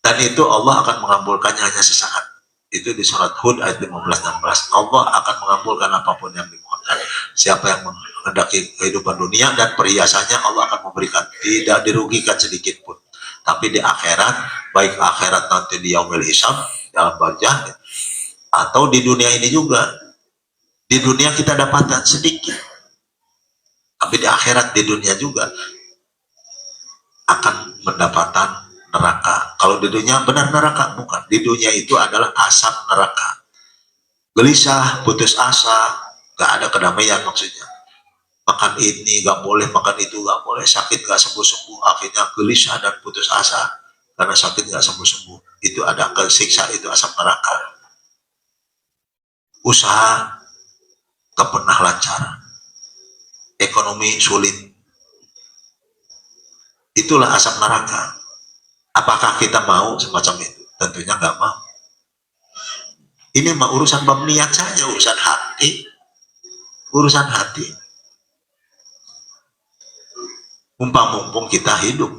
dan itu Allah akan mengabulkannya hanya sesaat. Itu di surat Hud ayat 15-16. Allah akan mengabulkan apapun yang dimohonkan. Siapa yang menghendaki kehidupan dunia dan perhiasannya, Allah akan memberikan, tidak dirugikan sedikit pun. Tapi di akhirat, baik akhirat nanti di yaumil hisab, dalam barzah, atau di dunia ini juga. Di dunia kita dapatkan sedikit, tapi di akhirat, di dunia juga akan mendapatkan neraka. Kalau di dunia benar neraka, bukan. Di dunia itu adalah asap neraka. Gelisah, putus asa, gak ada kedamaian maksudnya. Makan ini gak boleh, makan itu gak boleh, sakit gak sembuh-sembuh, akhirnya gelisah dan putus asa karena sakit gak sembuh-sembuh. Itu ada kesiksa, itu asap neraka. Usaha gak pernah lancar, ekonomi sulit, itulah asap neraka. Apakah kita mau semacam itu? Tentunya nggak mau. Ini mah urusan bab niat saja, urusan hati, urusan hati. Mumpung kita hidup,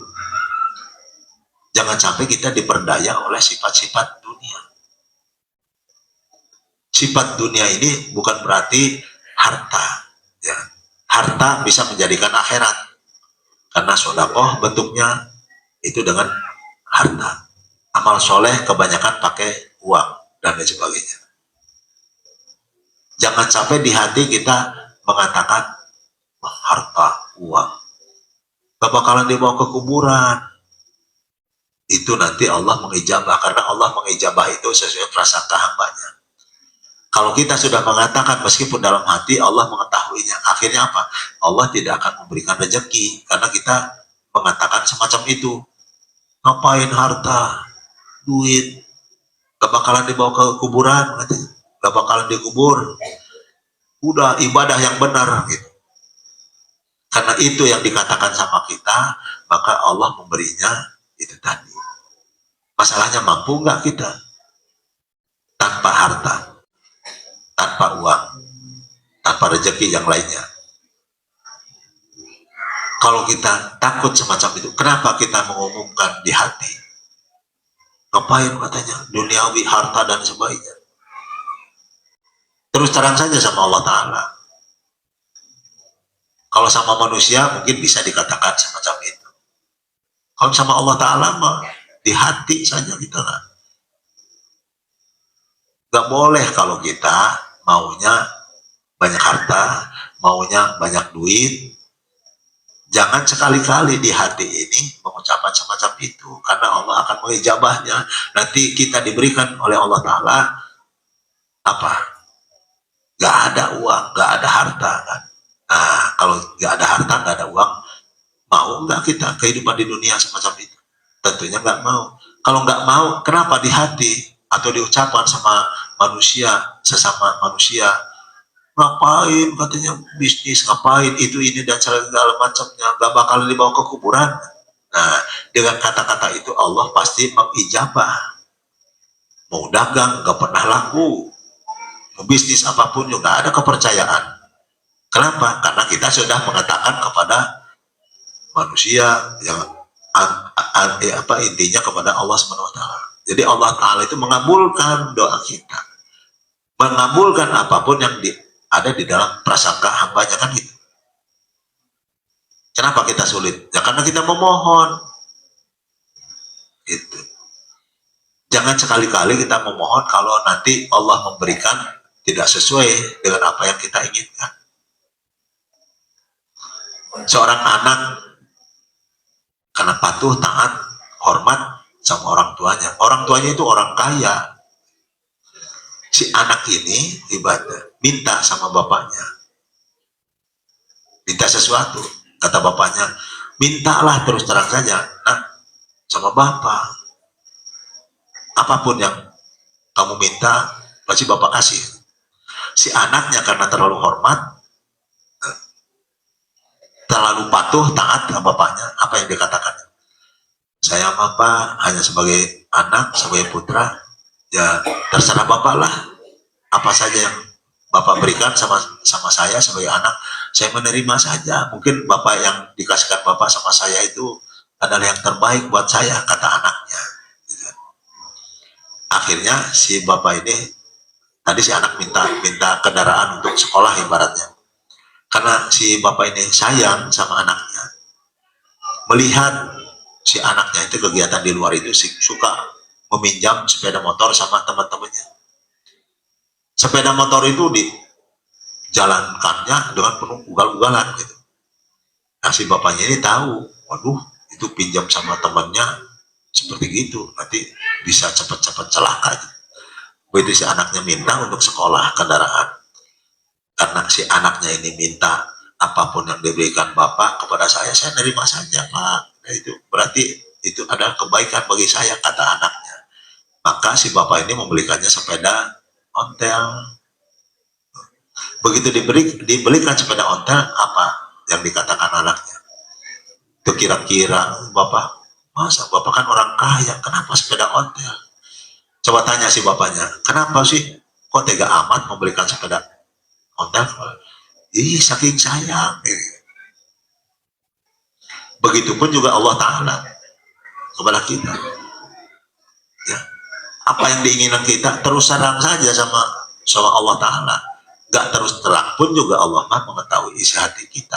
jangan sampai kita diperdaya oleh sifat-sifat dunia. Sifat dunia ini bukan berarti harta, ya. Harta bisa menjadikan akhirat, karena sedekah bentuknya itu dengan harta. Amal soleh kebanyakan pakai uang dan lain sebagainya. Jangan sampai di hati kita mengatakan harta, uang gak bakalan dibawa ke kuburan. Itu nanti Allah mengijabah, karena Allah mengijabah itu sesuai prasangka hambanya. Kalau kita sudah mengatakan meskipun dalam hati, Allah mengetahuinya. Akhirnya apa? Allah tidak akan memberikan rezeki karena kita mengatakan semacam itu. Ngapain harta, duit, gak bakalan dibawa ke kuburan, katanya. Gak bakalan dikubur. Udah ibadah yang benar gitu. Karena itu yang dikatakan sama kita, maka Allah memberinya itu tadi. Masalahnya mampu nggak kita tanpa harta, tanpa uang, tanpa rezeki yang lainnya. Kalau kita takut semacam itu, kenapa kita mengumumkan di hati? Ngapain katanya, duniawi, harta dan sebagainya. Terus terang saja sama Allah Ta'ala. Kalau sama manusia mungkin bisa dikatakan semacam itu. Kalau sama Allah Ta'ala mah di hati saja kita kan. Gak boleh kalau kita maunya banyak harta, maunya banyak duit, jangan sekali-kali di hati ini mengucapkan semacam itu, karena Allah akan mengijabahnya. Nanti kita diberikan oleh Allah Ta'ala apa? Gak ada uang, gak ada harta kan. Nah, kalau gak ada harta, gak ada uang, mau nggak kita kehidupan di dunia semacam itu? Tentunya nggak mau. Kalau nggak mau, kenapa di hati atau diucapkan sama manusia, sesama manusia, ngapain katanya bisnis, ngapain itu ini dan segala macamnya, nggak bakal dibawa ke kuburan. Nah, dengan kata-kata itu Allah pasti mengijabah. Mau dagang nggak pernah laku, mau bisnis apapun juga ada kepercayaan. Kenapa? Karena kita sudah mengatakan kepada manusia yang intinya kepada Allah Subhanahu wa taala. Jadi Allah Taala itu mengabulkan doa kita. Mengabulkan apapun yang ada di dalam prasangka hambanya kan gitu. Kenapa kita sulit? Ya karena kita memohon. Gitu. Jangan sekali-kali kita memohon kalau nanti Allah memberikan tidak sesuai dengan apa yang kita inginkan. Seorang anak karena patuh, taat, hormat sama orang tuanya. Orang tuanya itu orang kaya. Si anak ini ibadah, minta sama bapaknya. Minta sesuatu. Kata bapaknya, mintalah terus terang saja. Nah, sama bapak. Apapun yang kamu minta, pasti bapak kasih. Si anaknya karena terlalu hormat, terlalu patuh, taat sama bapaknya, apa yang dikatakan? Saya bapak hanya sebagai anak, sebagai putra, ya terserah bapak lah. Apa saja yang bapak berikan sama saya sebagai anak, saya menerima saja. Mungkin bapak yang dikasihkan bapak sama saya itu adalah yang terbaik buat saya, kata anaknya. Akhirnya si bapak ini, tadi si anak minta kendaraan untuk sekolah ibaratnya. Karena si bapak ini sayang sama anaknya, melihat si anaknya itu kegiatan di luar itu suka meminjam sepeda motor sama teman-temannya. Sepeda motor itu dijalankannya dengan penuh ugal-ugalan gitu. Nah si bapaknya ini tahu, waduh itu pinjam sama temannya seperti gitu, nanti bisa cepat-cepat celaka. Begitu si anaknya minta untuk sekolah kendaraan, karena si anaknya ini minta apapun yang diberikan bapak kepada saya nerima saja pak. Nah, itu berarti itu adalah kebaikan bagi saya, kata anaknya. Maka si bapak ini membelikannya sepeda ontel. Begitu dibelikan sepeda ontel, apa yang dikatakan anaknya? Itu kira-kira bapak, masa bapak kan orang kaya, kenapa sepeda ontel? Coba tanya si bapaknya, kenapa sih kok tega amat membelikan sepeda ontel? Ih, saking sayang. Begitupun juga Allah Ta'ala kepada kita. Ya, apa yang diinginkan kita terus terang saja sama Allah Ta'ala. Gak terus terang pun juga Allah mengetahui isi hati kita.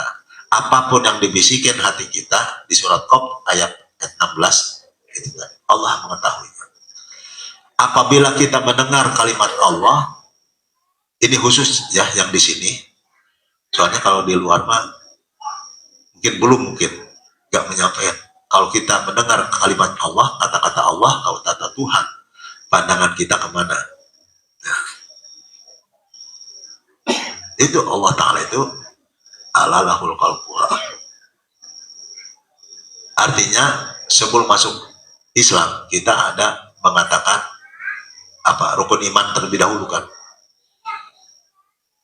Apapun yang dibisikin hati kita di surat Qaf ayat 16 itu kan, Allah mengetahuinya. Apabila kita mendengar kalimat Allah, ini khusus ya yang di sini. Soalnya kalau di luar mah mungkin gak menyampaikan. Kalau kita mendengar kalimat Allah, kata-kata Allah, kalau kata Tuhan, pandangan kita kemana? Nah, itu Allah Ta'ala itu alalahul qalbuha. Artinya sebelum masuk Islam kita ada mengatakan apa, rukun iman terlebih dahulu kan.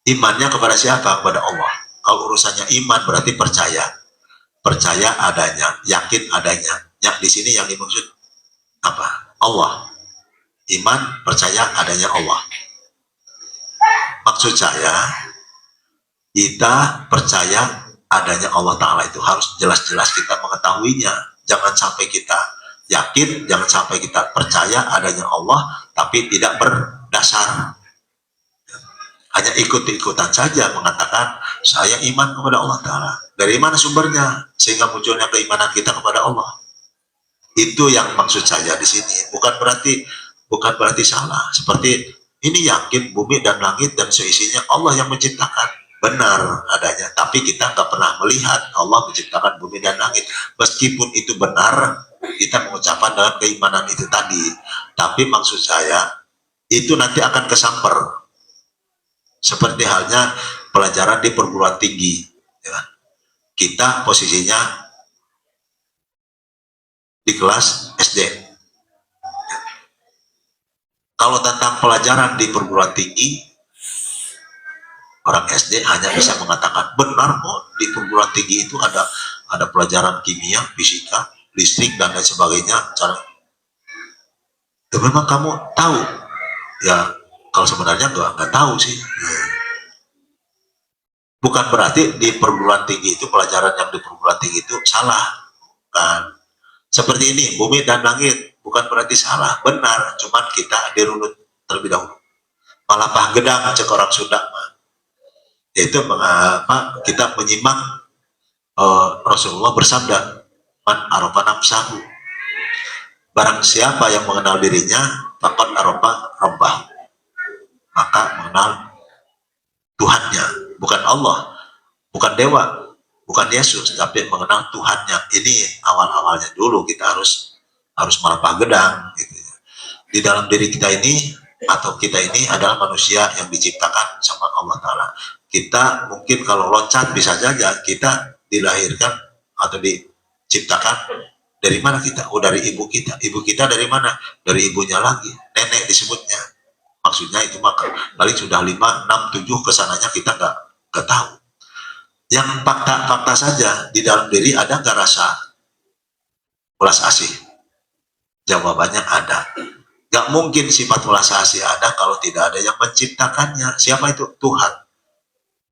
Imannya kepada siapa? Kepada Allah. Kalau urusannya iman berarti percaya adanya, yakin adanya. Yang di sini yang dimaksud apa? Allah. Iman, percaya adanya Allah. Maksud saya, kita percaya adanya Allah Ta'ala itu harus jelas-jelas kita mengetahuinya. Jangan sampai kita yakin, jangan sampai kita percaya adanya Allah tapi tidak berdasar, hanya ikut-ikutan saja mengatakan saya iman kepada Allah Ta'ala. Dari mana sumbernya sehingga munculnya keimanan kita kepada Allah? Itu yang maksud saya di sini. Bukan berarti salah. Seperti ini, yakin bumi dan langit dan seisinya Allah yang menciptakan. Benar adanya. Tapi kita nggak pernah melihat Allah menciptakan bumi dan langit. Meskipun itu benar, kita mengucapkan dalam keimanan itu tadi. Tapi maksud saya, itu nanti akan kesamper. Seperti halnya pelajaran di perguruan tinggi. Ya. Kita posisinya di kelas SD. Kalau tentang pelajaran di perguruan tinggi, orang SD hanya bisa mengatakan benar kok di perguruan tinggi itu ada pelajaran kimia, fisika, listrik dan lain sebagainya. Itu memang kamu tahu? Ya, kalau sebenarnya nggak tahu sih. Bukan berarti di perguruan tinggi itu pelajaran yang di perguruan tinggi itu salah, kan? Seperti ini, bumi dan langit bukan berarti salah, benar, cuman kita dirunut terlebih dahulu. Malapah gedang cek orang Sunda, yaitu mengapa kita menyimak Rasulullah bersabda, man arofa nafsahu, barang siapa yang mengenal dirinya, faqad arofa rabbah, maka mengenal Tuhannya, bukan Allah, bukan dewa, bukan Yesus, tapi mengenal Tuhannya. Ini awal-awalnya dulu kita harus melapah gedang. Gitu. Di dalam diri kita ini atau kita ini adalah manusia yang diciptakan sama Allah Ta'ala. Kita mungkin kalau loncat bisa saja kita dilahirkan atau diciptakan dari mana kita? Oh, dari ibu kita. Ibu kita dari mana? Dari ibunya lagi. Nenek disebutnya. Maksudnya itu maka paling sudah 5, 6, 7 kesananya kita nggak tahu. Yang fakta-fakta saja, di dalam diri ada nggak rasa welas asih? Jawabannya ada. Nggak mungkin sifat welas asih ada kalau tidak ada yang menciptakannya. Siapa itu? Tuhan.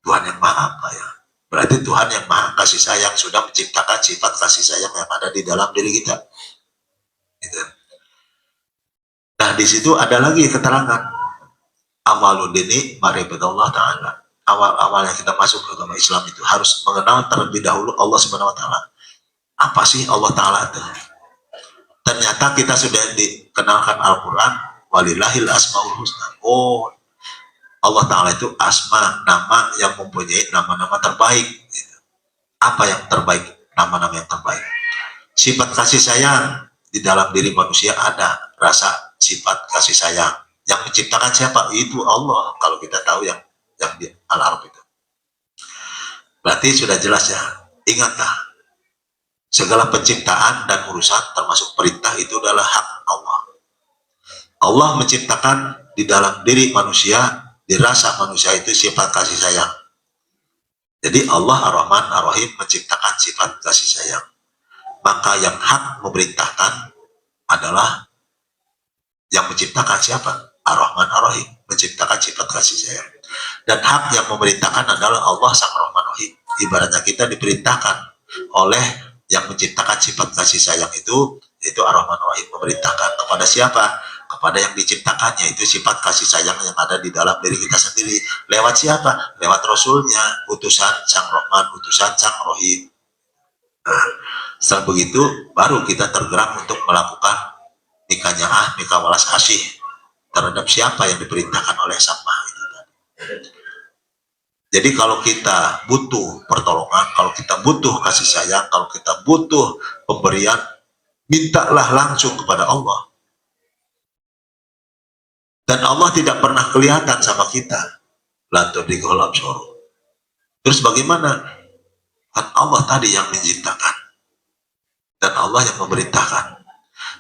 Tuhan yang maha apa ya? Berarti Tuhan yang maha kasih sayang sudah menciptakan sifat kasih sayang yang ada di dalam diri kita. Gitu. Nah, di situ ada lagi keterangan. Awaludini ma'rifatullah ta'ala. Awal-awalnya kita masuk ke agama Islam itu harus mengenal terlebih dahulu Allah Subhanahu wa Ta'ala. Apa sih Allah Ta'ala itu? Ternyata kita sudah dikenalkan Al-Quran, walillahil asmaul husna. Oh, Allah Ta'ala itu asma, nama yang mempunyai nama-nama terbaik. Apa yang terbaik? Nama-nama yang terbaik. Sifat kasih sayang di dalam diri manusia ada rasa sifat kasih sayang. Yang menciptakan siapa? Itu Allah. Kalau kita tahu yang di Al-Arab itu. Berarti sudah jelas ya. Ingatlah, segala penciptaan dan urusan termasuk perintah itu adalah hak Allah. Allah menciptakan di dalam diri manusia, di rasa manusia itu sifat kasih sayang. Jadi Allah Ar-Rahman Ar-Rahim menciptakan sifat kasih sayang. Maka yang hak memerintahkan adalah yang menciptakan siapa? Ar-Rahman Ar-Rahim, menciptakan sifat kasih sayang. Dan hak yang memerintahkan adalah Allah Sang Rahman Rahim. Ibaratnya kita diperintahkan oleh yang menciptakan sifat kasih sayang itu Ar-Rahman Rahim, memerintahkan kepada siapa? Kepada yang diciptakannya, itu sifat kasih sayang yang ada di dalam diri kita sendiri. Lewat siapa? Lewat Rasulnya, utusan Sang Rahman, utusan Sang Rahim. Nah, setelah begitu baru kita tergerak untuk melakukan nikah walas asih terhadap siapa yang diperintahkan oleh Sang Maha. Jadi kalau kita butuh pertolongan, kalau kita butuh kasih sayang, kalau kita butuh pemberian, mintalah langsung kepada Allah. Dan Allah tidak pernah kelihatan sama kita. Lantur di golab soro. Terus bagaimana? Kan Allah tadi yang menciptakan. Dan Allah yang memerintahkan.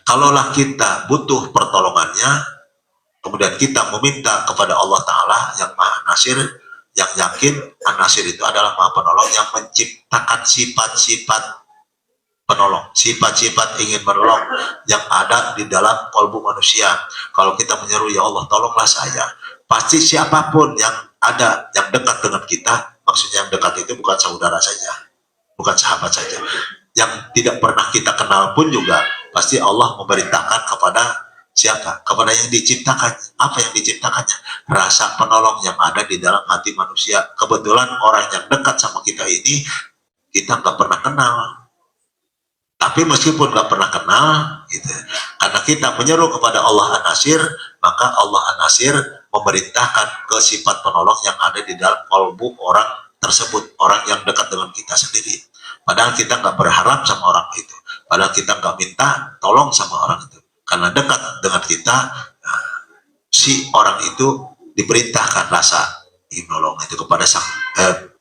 Kalaulah kita butuh pertolongannya, kemudian kita meminta kepada Allah Ta'ala yang Maha Nasir, yang yakin An-Nasir itu adalah Maha Penolong yang menciptakan sifat-sifat penolong, sifat-sifat ingin menolong yang ada di dalam kalbu manusia. Kalau kita menyeru, ya Allah tolonglah saya, pasti siapapun yang ada yang dekat dengan kita, maksudnya yang dekat itu bukan saudara saja, bukan sahabat saja, yang tidak pernah kita kenal pun juga, pasti Allah memerintahkan kepada siapa? Kepada yang diciptakan. Apa yang diciptakannya? Rasa penolong yang ada di dalam hati manusia. Kebetulan orang yang dekat sama kita ini kita nggak pernah kenal. Tapi meskipun nggak pernah kenal, gitu, karena kita menyeru kepada Allah An-Nasir, maka Allah An-Nasir memerintahkan ke sifat penolong yang ada di dalam kalbu orang tersebut, orang yang dekat dengan kita sendiri. Padahal kita nggak berharap sama orang itu, padahal kita nggak minta tolong sama orang itu, karena dekat dengan kita, si orang itu diperintahkan rasa menolong itu kepada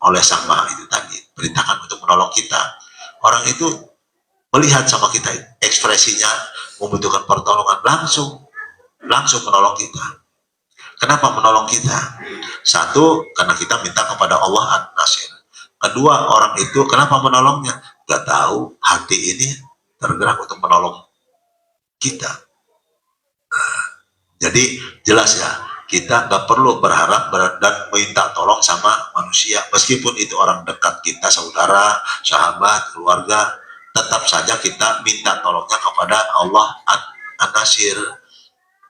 oleh sang maha itu tadi, perintahkan untuk menolong kita. Orang itu melihat sama kita, ekspresinya membutuhkan pertolongan, langsung menolong kita. Kenapa menolong kita? Satu, karena kita minta kepada Allah An-Nasir. Kedua, orang itu kenapa menolongnya? Gak tahu hati ini tergerak untuk menolong kita. Jadi jelas ya, kita gak perlu berharap dan minta tolong sama manusia, meskipun itu orang dekat kita, saudara, sahabat, keluarga, tetap saja kita minta tolongnya kepada Allah An-Nasir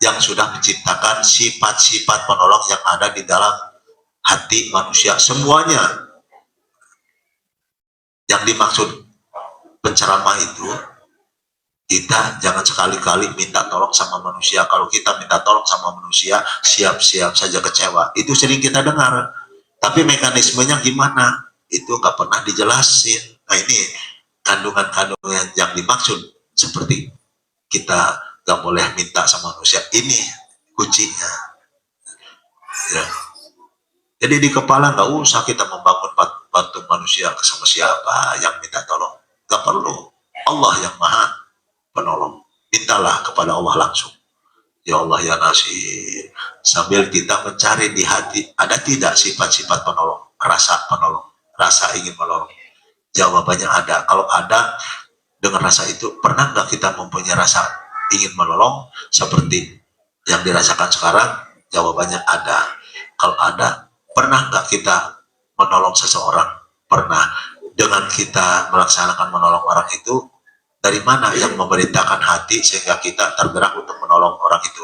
yang sudah menciptakan sifat-sifat penolong yang ada di dalam hati manusia semuanya. Yang dimaksud penceramah itu, kita jangan sekali-kali minta tolong sama manusia. Kalau kita minta tolong sama manusia, siap-siap saja kecewa. Itu sering kita dengar. Tapi mekanismenya gimana? Itu nggak pernah dijelasin. Nah ini kandungan-kandungan yang dimaksud, seperti kita nggak boleh minta sama manusia. Ini kuncinya. Ya. Jadi di kepala nggak usah kita membangun bantu manusia sama siapa yang minta tolong. Nggak perlu. Allah yang maha penolong. Mintalah kepada Allah langsung. Ya Allah ya Nasir. Sambil kita mencari di hati, ada tidak sifat-sifat penolong, rasa penolong, rasa ingin menolong. Jawabannya ada. Kalau ada, dengan rasa itu, pernah nggak kita mempunyai rasa ingin menolong seperti yang dirasakan sekarang? Jawabannya ada. Kalau ada, pernah nggak kita menolong seseorang? Pernah. Dengan kita melaksanakan menolong orang itu, dari mana yang memerintahkan hati sehingga kita tergerak untuk menolong orang itu?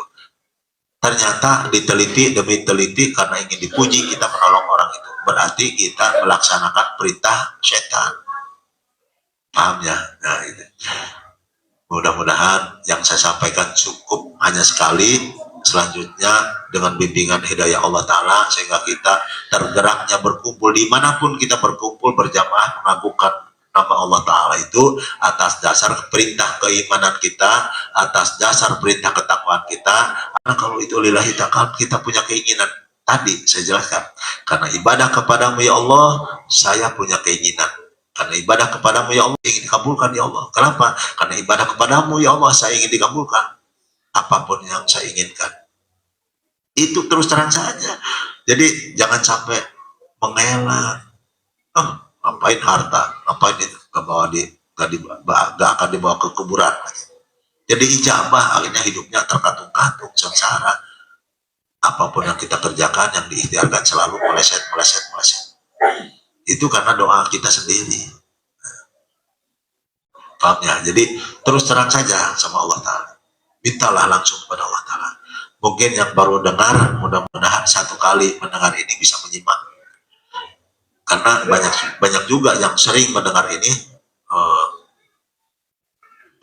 Ternyata diteliti demi teliti, karena ingin dipuji kita menolong orang itu. Berarti kita melaksanakan perintah setan. Paham ya? Nah, itu. Mudah-mudahan yang saya sampaikan cukup hanya sekali. Selanjutnya dengan bimbingan hidayah Allah Ta'ala, sehingga kita tergeraknya berkumpul dimanapun kita berkumpul berjamaah mengagungkan nama Allah Ta'ala itu atas dasar perintah keimanan kita, atas dasar perintah ketakwaan kita. Karena kalau itu lillahi ta'ala, kita punya keinginan. Tadi saya jelaskan, karena ibadah kepadamu ya Allah, saya punya keinginan. Karena ibadah kepadamu ya Allah, ingin dikabulkan ya Allah. Kenapa? Karena ibadah kepadamu ya Allah, saya ingin dikabulkan. Apapun yang saya inginkan. Itu terus terang saja. Jadi jangan sampai mengelak. Ngapain harta, ngapain itu, gak akan dibawa ke kuburan. Jadi ijabah, akhirnya hidupnya terkatung-katung, sengsara. Apapun yang kita kerjakan, yang diikhtiarkan selalu meleset. Itu karena doa kita sendiri. Paham ya? Jadi terus terang saja sama Allah Ta'ala. Mintalah langsung kepada Allah Ta'ala. Mungkin yang baru dengar, mudah-mudahan satu kali mendengar ini bisa menyimak. Karena banyak juga yang sering mendengar ini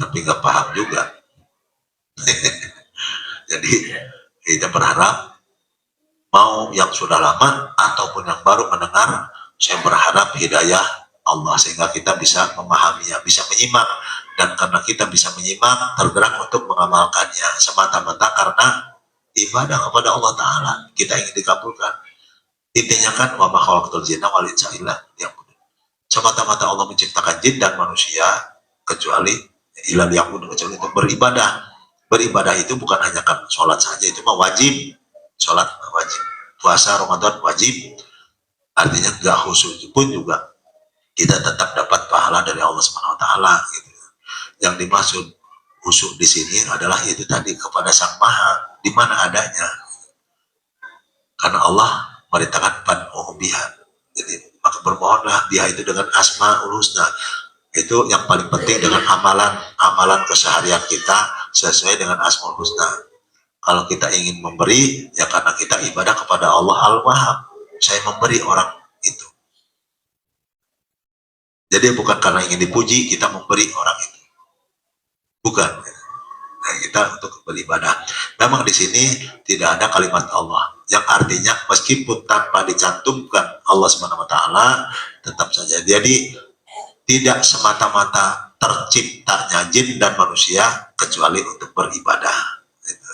tapi nggak paham juga. Jadi kita berharap, mau yang sudah lama ataupun yang baru mendengar, saya berharap hidayah Allah sehingga kita bisa memahaminya, bisa menyimak. Dan karena kita bisa menyimak, tergerak untuk mengamalkannya semata-mata karena ibadah kepada Allah Ta'ala, kita ingin dikabulkan. Intinya kan wa ma khalaqtul jinna wal insa illa liya'budun. Semata-mata Allah menciptakan jin dan manusia kecuali illa liya'budun, kecuali untuk beribadah. Beribadah itu bukan hanya kan sholat saja, itu mah wajib. Sholat wajib, puasa Ramadan wajib. Artinya gak khusyuk pun juga kita tetap dapat pahala dari Allah Subhanahu wa Ta'ala gitu. Yang dimaksud khusyuk di sini adalah itu tadi, kepada Sang Maha di mana adanya. Karena Allah merintahkan pad'uhu biha. Jadi maka bermohonlah biha itu dengan asmaul husna. Itu yang paling penting, dengan amalan keseharian kita sesuai dengan asmaul husna. Kalau kita ingin memberi, ya karena kita ibadah kepada Allah Al-Wahhab. Saya memberi orang itu. Jadi bukan karena ingin dipuji kita memberi orang itu. bukan. Nah, kita untuk beribadah. Memang di sini tidak ada kalimat Allah yang artinya meskipun tanpa dicantumkan Allah Subhanahu wa taala tetap saja. Jadi tidak semata-mata terciptanya jin dan manusia kecuali untuk beribadah. Gitu.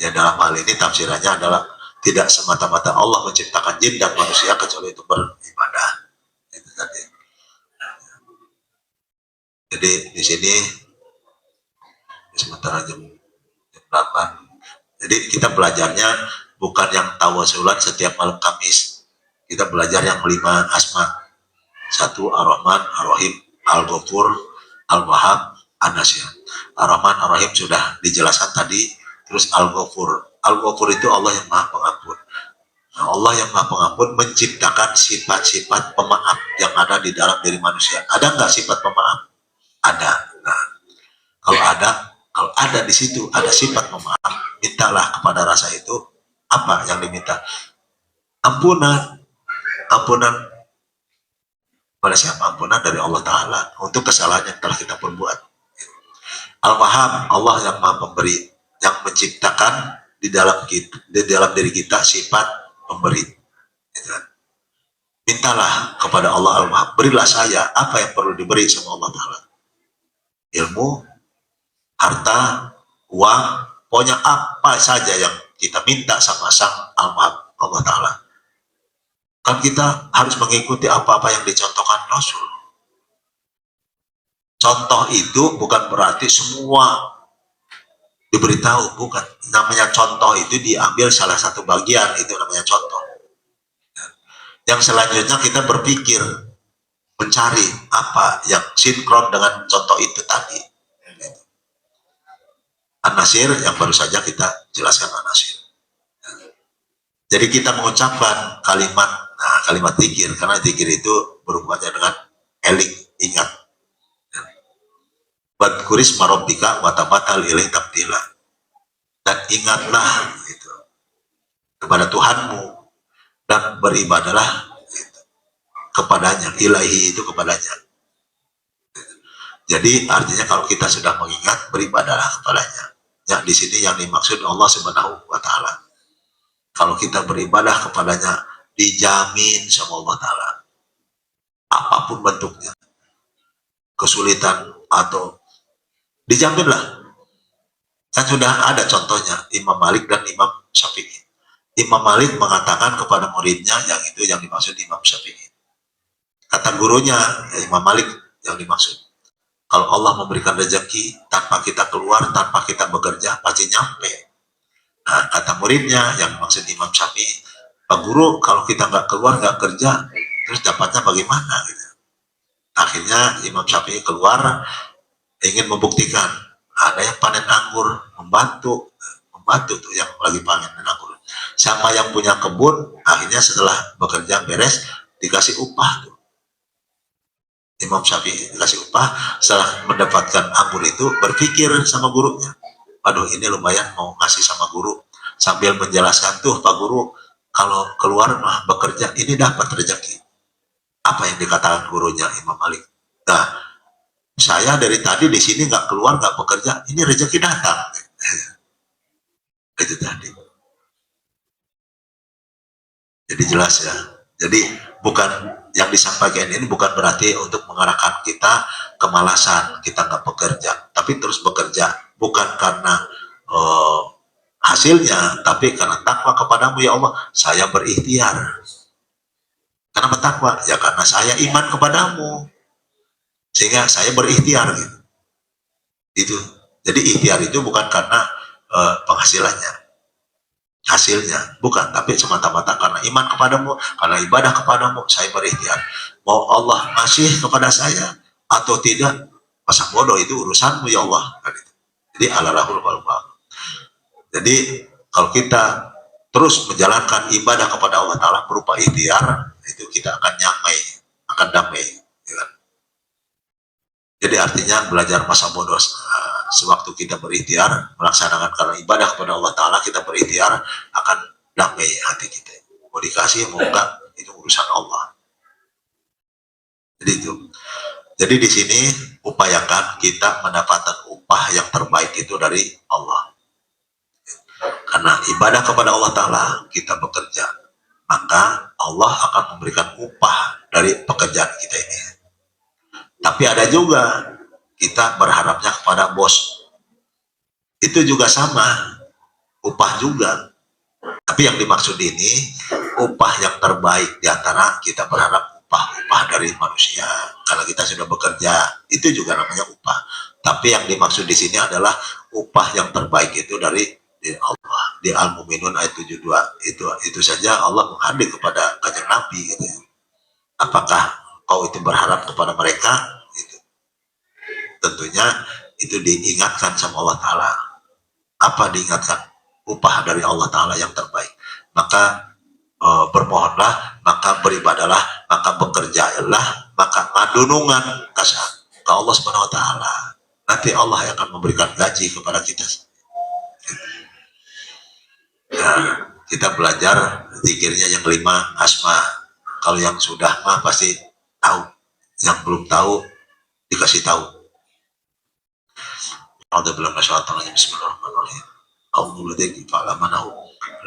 Ya dalam hal ini tafsirannya adalah tidak semata-mata Allah menciptakan jin dan manusia kecuali untuk beribadah. Itu tadi. Jadi di sini sementara jam 8. Jadi kita belajarnya bukan yang tawasulan setiap malam Kamis. Kita belajar yang 5 asma. 1 Ar-Rahman, Ar-Rahim, Al-Ghafur, Al-Wahhab, An-Nasir. Ar-Rahman, Ar-Rahim sudah dijelaskan tadi. Terus Al-Ghafur. Al-Ghafur itu Allah yang Maha Pengampun. Nah, Allah yang Maha Pengampun menciptakan sifat-sifat pemaaf yang ada di dalam diri manusia. Ada nggak sifat pemaaf? Ada. Nah, kalau ada di situ ada sifat pemaaf, mintalah kepada rasa itu apa yang diminta? Ampunan pada siapa? Ampunan dari Allah Ta'ala untuk kesalahan yang telah kita perbuat. Al-Wahhab, Allah yang Maha Pemberi, yang menciptakan di dalam diri kita sifat pemberi. Mintalah kepada Allah Al-Wahhab, berilah saya apa yang perlu diberi sama Allah Ta'ala. Ilmu, harta, uang, pokoknya apa saja yang kita minta sama Sang Al-Wahhab Allah Ta'ala. Kan kita harus mengikuti apa-apa yang dicontohkan Rasul. Contoh itu bukan berarti semua diberitahu, bukan. Namanya contoh itu diambil salah satu bagian, itu namanya contoh. Yang selanjutnya kita berpikir, mencari apa yang sinkron dengan contoh itu tadi. An-Nasir yang baru saja kita jelaskan An-Nasir. Jadi kita mengucapkan kalimat zikir, karena zikir itu berhubungannya dengan eling, ingat. Wadkuris marobbika watabatal ilaih tabdila. Dan ingatlah gitu, kepada Tuhanmu dan beribadalah gitu, kepadanya. Ilahi itu kepadanya. Jadi artinya kalau kita sudah mengingat, beribadalah kepadanya. Ya, di sini yang dimaksud Allah Subhanahu wa taala. Kalau kita beribadah kepadanya, dijamin sama Allah Ta'ala. Apapun bentuknya. Kesulitan atau dijaminlah. Kan sudah ada contohnya, Imam Malik dan Imam Syafi'i. Imam Malik mengatakan kepada muridnya, yang itu yang dimaksud Imam Syafi'i. Kata gurunya, Imam Malik yang dimaksud. Kalau Allah memberikan rezeki, tanpa kita keluar, tanpa kita bekerja, pasti nyampe. Nah, kata muridnya yang maksud Imam Syafi'i, Pak Guru, kalau kita nggak keluar, nggak kerja, terus dapatnya bagaimana? Gitu. Akhirnya Imam Syafi'i keluar, ingin membuktikan. Ada yang panen anggur, membantu tuh yang lagi panen anggur. Sama yang punya kebun, akhirnya setelah bekerja beres, dikasih upah tuh. Imam Syafi'i dikasih upah, setelah mendapatkan anggur itu, berpikir sama gurunya. Aduh, ini lumayan mau ngasih sama guru, sambil menjelaskan tuh Pak Guru, kalau keluar mah bekerja ini dapat rezeki. Apa yang dikatakan gurunya Imam Malik? Nah, saya dari tadi di sini nggak keluar, nggak bekerja, ini rezeki datang. Itu tadi. Jadi jelas ya. Jadi bukan yang disampaikan ini bukan berarti untuk mengarahkan kita kemalasan, kita nggak bekerja, tapi terus bekerja. Bukan karena hasilnya, tapi karena takwa kepadamu ya Allah, saya berikhtiar. Kenapa takwa? Ya karena saya iman kepadamu, sehingga saya berikhtiar gitu. Itu. Jadi ikhtiar itu bukan karena penghasilannya, hasilnya, bukan, tapi semata-mata karena iman kepadamu, karena ibadah kepadamu, saya berikhtiar. Mau Allah ngasih kepada saya atau tidak, masa bodoh itu urusanmu ya Allah. Jadi alarahul balbal. Jadi kalau kita terus menjalankan ibadah kepada Allah Ta'ala berupa ikhtiar, itu kita akan nyamai, akan damai. Ya kan? Jadi artinya belajar masa bodoh, sewaktu kita berikhtiar, melaksanakan karena ibadah kepada Allah Ta'ala, kita berikhtiar, akan damai hati kita. Mau dikasih, mau enggak, itu urusan Allah. Jadi itu. Jadi di sini upayakan kita mendapatkan upah yang terbaik itu dari Allah. Karena ibadah kepada Allah Ta'ala kita bekerja, maka Allah akan memberikan upah dari pekerjaan kita ini. Tapi ada juga kita berharapnya kepada bos, itu juga sama, upah juga. Tapi yang dimaksud ini upah yang terbaik di antara kita berharap upah dari manusia. Kalau kita sudah bekerja, itu juga namanya upah. Tapi yang dimaksud di sini adalah upah yang terbaik itu dari Allah. Di Al-Mu'minun ayat 72 itu saja Allah menghadir kepada kanjeng Nabi gitu ya. Apakah kau itu berharap kepada mereka? Gitu. Tentunya itu diingatkan sama Allah Ta'ala. Apa diingatkan? Upah dari Allah Ta'ala yang terbaik. Maka bermohonlah, maka beribadalah, maka bekerjalah, maka ngadunungan kasih ke Allah Subhanahu Wa Ta'ala. Nanti Allah yang akan memberikan gaji kepada kita. Nah, kita belajar zikirnya yang kelima, asma. Kalau yang sudah mah pasti tahu, yang belum tahu dikasih tahu. Bismillahirrahmanirrahim.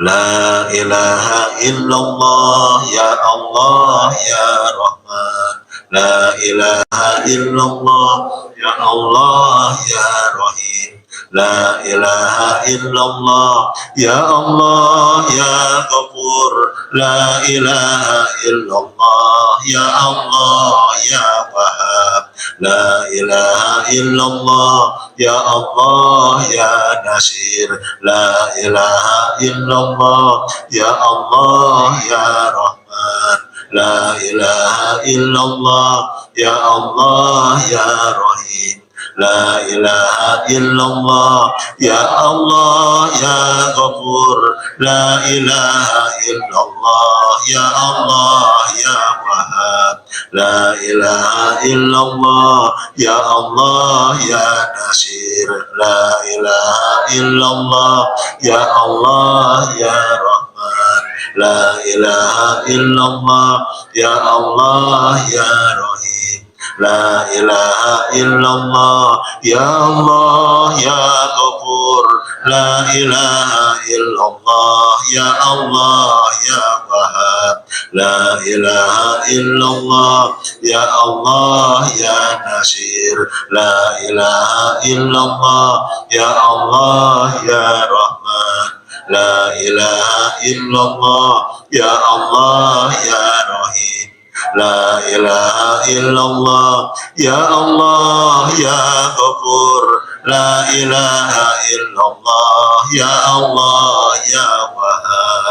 La ilaha illallah ya Allah ya Rahman. La ilaha illallah ya Allah ya Rahim. La ilaha illallah ya Allah ya Ghafur. La ilaha illallah ya Allah ya Wahhab. La ilaha illallah ya Allah ya Nasir. La ilaha illallah ya Allah ya Rahman. La ilaha illallah ya Allah ya Rahim. La ilaha illallah ya Allah ya Ghafur. La ilaha illallah ya Allah ya Wahhab. La ilaha illallah ya Allah ya Nasir. La ilaha illallah ya Allah ya Rahman. La ilaha illallah ya Allah ya Rahim. La ilaha illallah ya Allah ya Ghafur. La ilaha illallah ya Allah ya Wahhab. La ilaha illallah ya Allah ya Nasir. La ilaha illallah ya Allah ya Rahman. La ilaha illallah ya Allah ya Rahim. La ilaha illallah ya Allah ya Ghafur. La ilaha illallah ya Allah ya Wahhab.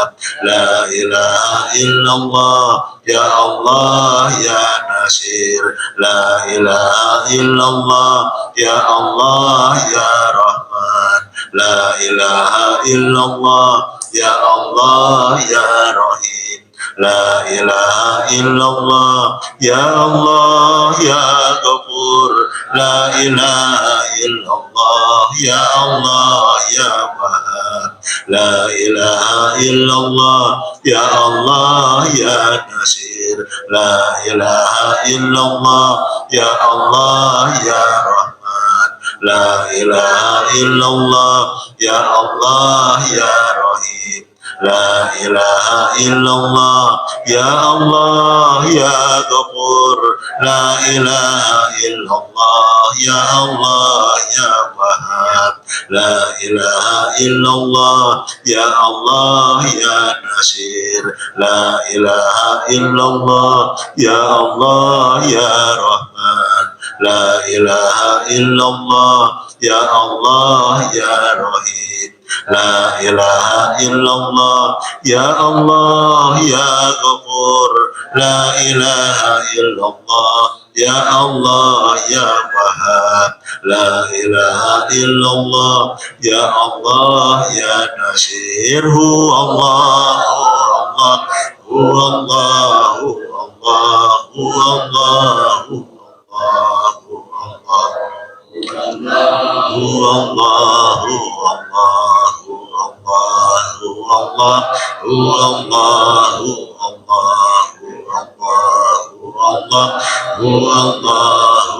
La ilaha illallah ya Allah ya Nasir. La ilaha illallah ya Allah ya Rahman. La ilaha illallah ya Allah ya Rahim. La ilaha illallah ya Allah ya Ghafur. La ilaha illallah ya Allah ya Wahhab. La ilaha illallah ya Allah ya Nasir. La ilaha illallah ya Allah ya Rahman. La ilaha illallah ya Allah ya Rahim. La ilaha illallah ya Allah ya Ghafur. La ilaha illallah ya Allah ya Wahhab. La ilaha illallah ya Allah ya Nasir. La ilaha illallah ya Allah ya Rahman. La ilaha illallah ya Allah ya Rahim. La ilaha illallah ya Allah ya Ghafur. La ilaha illallah ya Allah ya Wahhab. La ilaha illallah ya Allah ya Nasir. Hu Allah, Allah, Hu Allah, Hu Allah, Hu Allah, Hu Allah, Hu Allah. Hu Allah, Hu Allah, Hu Allah, Hu Allah, Hu Allah, Hu Allah, Hu Allah, Hu Allah, Hu Allah, Hu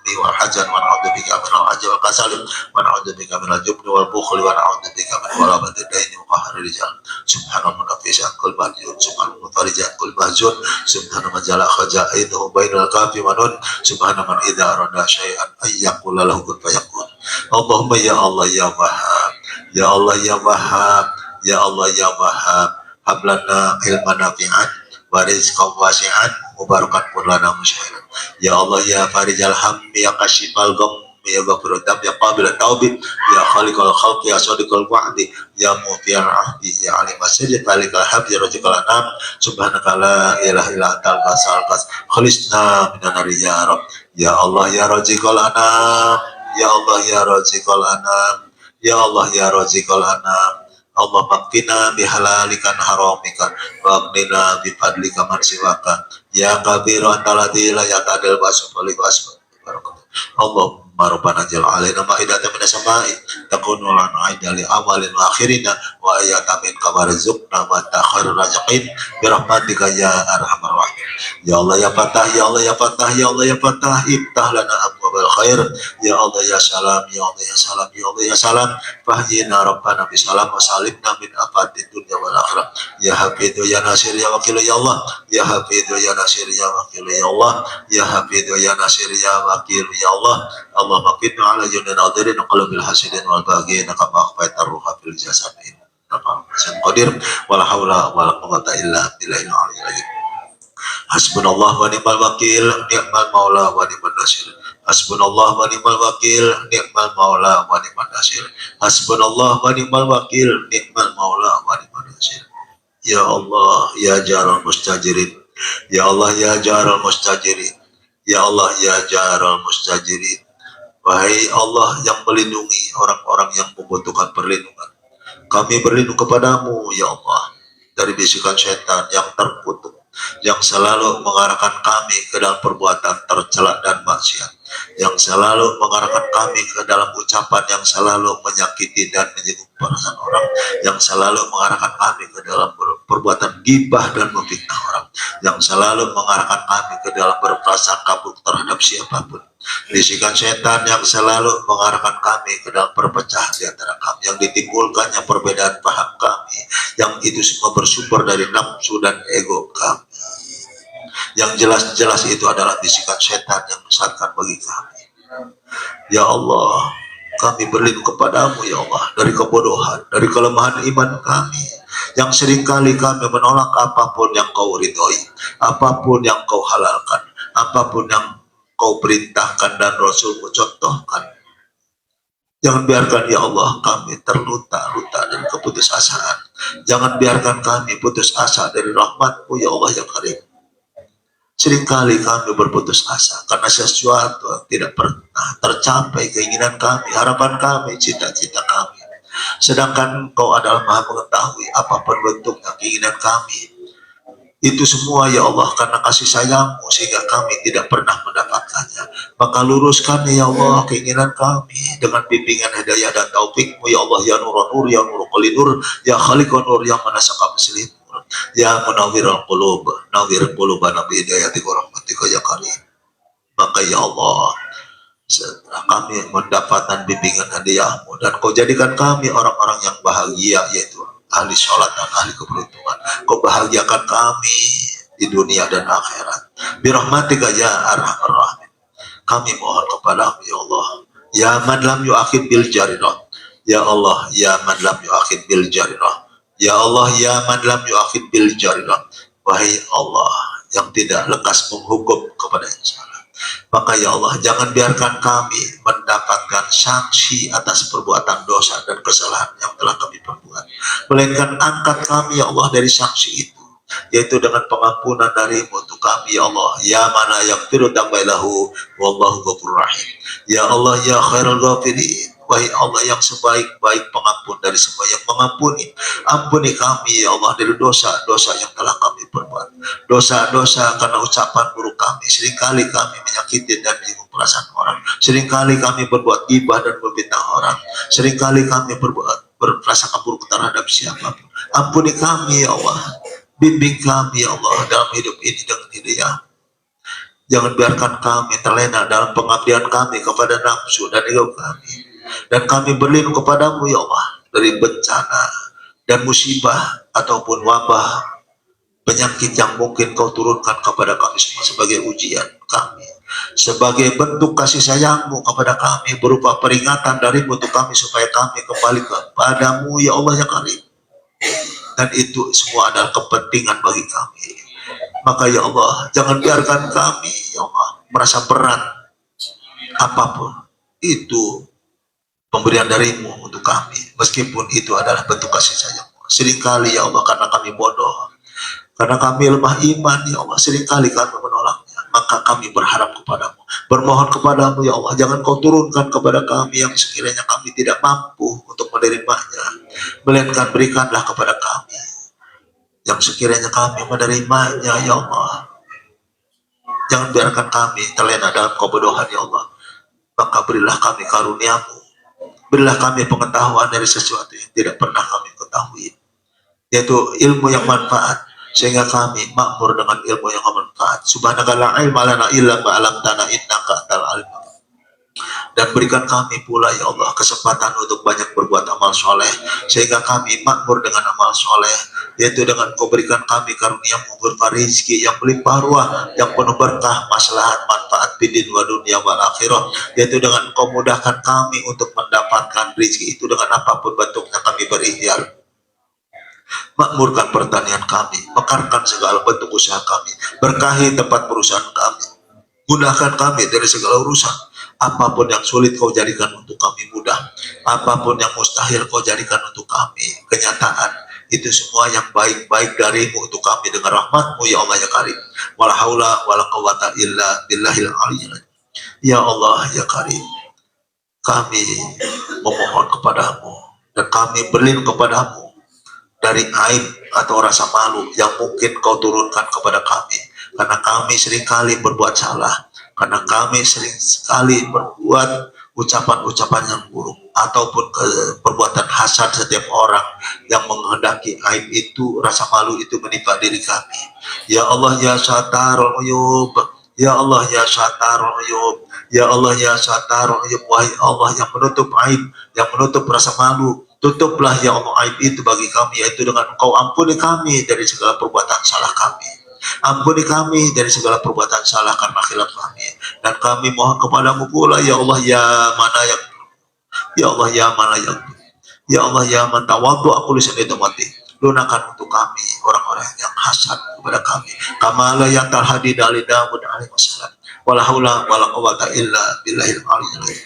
hammi wal hazan wa na'udzubika minal ajzi wal kasali wa na'udzubika minal jubni wal bukhli wa na'udzubika min ghalabati daini wa qahri rijal subhanal munaffisat kul bahjun subhanal mutarijat kul bahjun subhanal majala khajainuhu bainal kafi wa nun subhanal man idza arada syai'an ayyaqul lahu kun fayakun. Allahumma ya Allah ya Wahhab ya Allah ya Wahhab ya Allah ya Wahhab hablana ilman nafi'an wa rizqan wasi'an mubarakan lana musyahiran. Ya Allah ya farijal hammi ya kashifal gham ya ghafurud dzam ya qabilut taubi ya khaliqal khalqi ya sadiqal wa'di ya mu'tiyal ahdi ya alim asjid falikal habdi rajikal anam subhanaka la ilaha illa antal kasal kas khalisna minan nar ya rab ya Allah ya rajikal anam ya Allah ya rajikal anam ya Allah ya rajikal anam Allah makfina bihalalikan haramika waqnina bifadlika man siwaka ya kabiru antalati la yatadil basufali basuf Allahumma rabbana jal alaina ma'idatan minas sama'i takunu lana aidali awalin wa akhirina wa ayatan min kabarizukna wa takhir rajakin birahmatika ya arhamar rahim. Ya Allah ya Fatah ya Allah ya Fatah ya Allah ya Fatah iftah lana abwabal khair ya Allah ya salam ya Allah ya salam ya Allah ya salam fahyina rabbana bisalam wa salimna min afatid dunya wal akhirah ya hafidhu ya nasir ya wakil ya Allah ya hafidhu ya nasir ya wakil ya Allah ya hafidhu ya nasir ya wakil ya Allah Allah maqfidna ala junin hadirin qulubil hasidin wal baghin kama akhfaita ruha fil jasadin qadir wala haula wala quwwata illa billahil aliyyil azim. Hasbunallah wa ni'mal wakil ni'mal maula wa ni'mal nasir. Hasbunallah wa ni'mal wakil ni'mal maula wa ni'mal nasir. Hasbunallah wa ni'mal wakil ni'mal maula wa ni'mal nasir. Ya Allah ya jaral mustajirin ya Allah ya jaral mustajirin ya Allah ya jaral mustajirin. Wahai Allah yang melindungi orang-orang yang membutuhkan perlindungan, kami berlindung kepadamu ya Allah dari bisikan setan yang terkutuk yang selalu mengarahkan kami ke dalam perbuatan tercela dan maksiat, yang selalu mengarahkan kami ke dalam ucapan yang selalu menyakiti dan menyinggung perasaan orang, yang selalu mengarahkan kami ke dalam perbuatan gibah dan memfitnah orang, yang selalu mengarahkan kami ke dalam berprasangka buruk terhadap siapapun. Bisikan setan yang selalu mengarahkan kami ke dalam perpecahan di antara kami, yang ditimbulkannya perbedaan paham kami, yang itu semua bersumber dari nafsu dan ego kami. Yang jelas-jelas itu adalah bisikan setan yang menyesatkan bagi kami. Ya Allah, kami berlindung kepadamu ya Allah dari kebodohan, dari kelemahan iman kami, yang seringkali kami menolak apapun yang kau ridhoi, apapun yang kau halalkan, apapun yang kau perintahkan dan Rasulmu contohkan. Jangan biarkan ya Allah kami terluta-luta dari keputusasaan. Jangan biarkan kami putus asa dari rahmat-Mu ya Allah yang karim. Seringkali kami berputus asa karena sesuatu yang tidak pernah tercapai, keinginan kami, harapan kami, cita-cita kami. Sedangkan Kau adalah Maha mengetahui apapun bentuknya keinginan kami. Itu semua ya Allah karena kasih sayang-Mu sehingga kami tidak pernah mendapatkannya. Maka luruskan ya Allah keinginan kami dengan bimbingan hidayah dan taufik-Mu ya Allah ya Nurun Nur ya Nurul Nur ya Khaliqun Nur yang manasaka muslim ya munawwirul qulub nawwir qulubana bi hidayatika wa rahmatika ya karim. Maka ya Allah setelah kami mendapatkan bimbingan hadiah-Mu dan Kau jadikan kami orang-orang yang bahagia, yaitu ahli sholat dan ahli keberuntungan. Kau bahagiakan kami di dunia dan akhirat. Birahmatika ya arhamar rahim. Kami mohon kepadamu ya Allah. Ya man lam yu'akhid bil jarirah. Ya Allah, ya man lam yu'akhid bil jarirah. Ya Allah, ya man lam yu'akhid bil jarirah. Wahai Allah yang tidak lekas menghukum kepada yang salah. Maka ya Allah, jangan biarkan kami mendapatkan sanksi atas perbuatan dosa dan kesalahan yang telah kami perbuat. Melainkan angkat kami ya Allah dari sanksi itu, yaitu dengan pengampunan dari-Mu untuk kami ya Allah. Ya mana yang yaghfiru dzambailahu wallahu ghafurur rahim. Ya Allah ya khairul ghafirin. Wahai Allah yang sebaik-baik pengampun dari semua yang mengampuni. Ampuni kami ya Allah dari dosa-dosa yang telah kami perbuat. Dosa-dosa karena ucapan buruk kami. Seringkali kami menyakiti dan menyinggung perasaan orang. Seringkali kami berbuat ghibah dan memfitnah orang. Seringkali kami berprasangka buruk terhadap siapapun. Ampuni kami ya Allah. Bimbing kami ya Allah dalam hidup ini dengan hidayah. Jangan biarkan kami terlena dalam pengabdian kami kepada nafsu dan ego kami. Dan kami berlindung kepadamu ya Allah dari bencana dan musibah ataupun wabah, penyakit yang mungkin kau turunkan kepada kami semua sebagai ujian kami, sebagai bentuk kasih sayangmu kepada kami, berupa peringatan darimu untuk kami supaya kami kembali kepadamu ya Allah ya Karim. Dan itu semua adalah kepentingan bagi kami. Maka ya Allah, jangan biarkan kami ya Allah merasa berat apapun itu pemberian darimu untuk kami, meskipun itu adalah bentuk kasih sayangmu. Seringkali ya Allah, karena kami bodoh, karena kami lemah iman ya Allah, seringkali kami menolaknya. Maka kami berharap kepadamu, bermohon kepadamu ya Allah, jangan kau turunkan kepada kami yang sekiranya kami tidak mampu untuk menerimanya, melainkan berikanlah kepada kami yang sekiranya kami menerimanya ya Allah. Jangan biarkan kami terlena dalam kebodohan ya Allah. Maka berilah kami karuniamu, berilah kami pengetahuan dari sesuatu yang tidak pernah kami ketahui, yaitu ilmu yang manfaat, sehingga kami makmur dengan ilmu yang bermanfaat. Subhanaka la ilma lana illa ma 'allamtana innaka antal alim. Dan berikan kami pula ya Allah kesempatan untuk banyak berbuat amal soleh, sehingga kami makmur dengan amal soleh, yaitu dengan kau berikan kami karunia-Mu berupa rezeki yang melimpah ruah, yang penuh berkah, maslahat, manfaat bidin wa dunia wal akhirah, yaitu dengan kau mudahkan kami untuk mendapatkan rezeki itu dengan apapun bentuknya kami berikhtiar. Makmurkan pertanian kami, mekarkan segala bentuk usaha kami, berkahi tempat perusahaan kami, mudahkan kami dari segala urusan. Apapun yang sulit kau jadikan untuk kami mudah, apapun yang mustahil kau jadikan untuk kami kenyataan. Itu semua yang baik-baik darimu untuk kami dengan rahmatmu ya Allah ya Karim. Wala haula wala quwata illa billahil aliyyil azim. Ya Allah ya Karim, kami memohon kepadamu dan kami berlindung kepadamu dari aib atau rasa malu yang mungkin kau turunkan kepada kami, karena kami seringkali berbuat salah, karena kami sering sekali berbuat ucapan-ucapan yang buruk ataupun perbuatan hasad setiap orang yang menghendaki aib itu, rasa malu itu menimpa diri kami. Ya Allah ya Satarul Uyub, ya Allah ya Satarul Uyub, ya Allah ya Satarul Uyub. Wahai Allah yang menutup aib, yang menutup rasa malu, tutuplah ya Allah aib itu bagi kami, yaitu dengan Engkau ampuni kami dari segala perbuatan salah kami. Ampuni kami dari segala perbuatan salah karena khilaf kami. Dan kami mohon kepadamu pula ya Allah ya mana yang, ya Allah ya mana yang, ya Allah ya man tawaddu aku lisan itu mati, lunakan untuk kami orang-orang yang hasad kepada kami. Kamala yang terhadi dari Daud alaihi wassalam. Wala haula wala quwata illa billahil aliyyil azim.